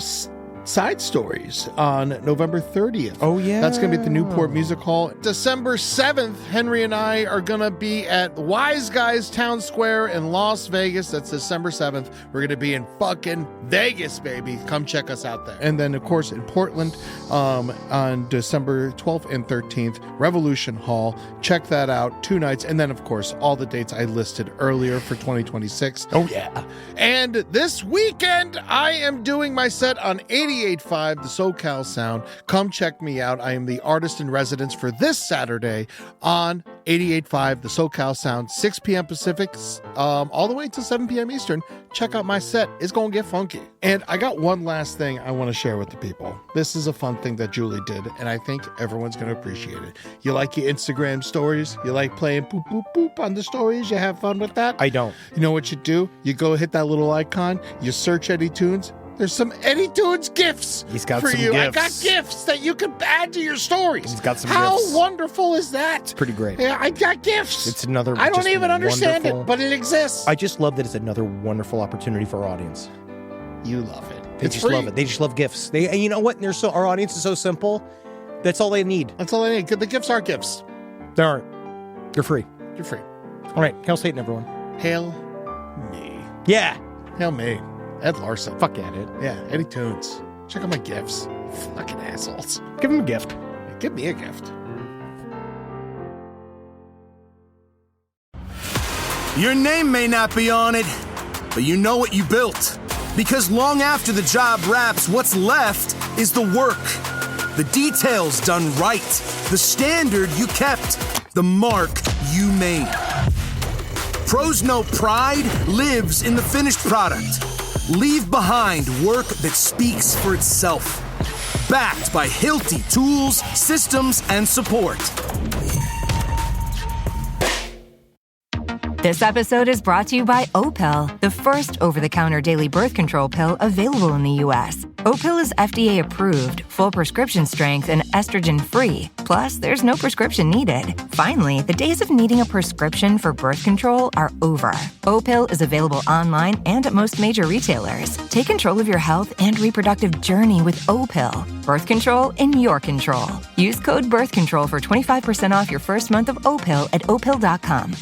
Side Stories on November 30th. Oh, yeah. That's going to be at the Newport Music Hall. December 7th, Henry and I are going to be at Wise Guys Town Square in Las Vegas. That's December 7th. We're going to be in fucking Vegas, baby. Come check us out there. And then, of course, in Portland on December 12th and 13th, Revolution Hall. Check that out. 2 nights. And then, of course, all the dates I listed earlier for 2026. Oh, yeah. And this weekend, I am doing my set on 88.5, the SoCal Sound. Come check me out. I am the artist in residence for this Saturday on 88.5, the SoCal Sound, 6 p.m. Pacific, all the way to 7 p.m. Eastern. Check out my set. It's going to get funky. And I got one last thing I want to share with the people. This is a fun thing that Julie did, and I think everyone's going to appreciate it. You like your Instagram stories? You like playing boop, boop, boop on the stories? You have fun with that? I don't. You know what you do? You go hit that little icon. You search Eddie Tunes. There's some Eddie Tunes gifts. He's got for some you. gifts. I got gifts that you can add to your stories. He's got some How gifts. wonderful is that? It's pretty great. Yeah, I got gifts. It's another. I don't just even understand wonderful- it, but it exists. I just love that it's another wonderful opportunity for our audience. You love it. They It's just free. love it. They just love gifts. And you know what? Our audience is so simple. That's all they need. That's all I need. The gifts are gifts. They aren't. They're free. You're free. All right. Hail Satan, everyone. Hail me. Yeah. Hail me. Ed Larson. Fuck yeah, dude. Yeah, Eddie Tunes. Check out my gifts. Fucking assholes. Give him a gift. Give me a gift. Your name may not be on it, but you know what you built. Because long after the job wraps, what's left is the work. The details done right. The standard you kept. The mark you made. Pros know pride lives in the finished product. Leave behind work that speaks for itself. Backed by Hilti tools, systems, and support. This episode is brought to you by Opill, the first over-the-counter daily birth control pill available in the U.S. Opill is FDA approved, full prescription strength, and estrogen-free. Plus, there's no prescription needed. Finally, the days of needing a prescription for birth control are over. Opill is available online and at most major retailers. Take control of your health and reproductive journey with Opill. Birth control in your control. Use code BIRTHCONTROL for 25% off your first month of Opill at Opill.com.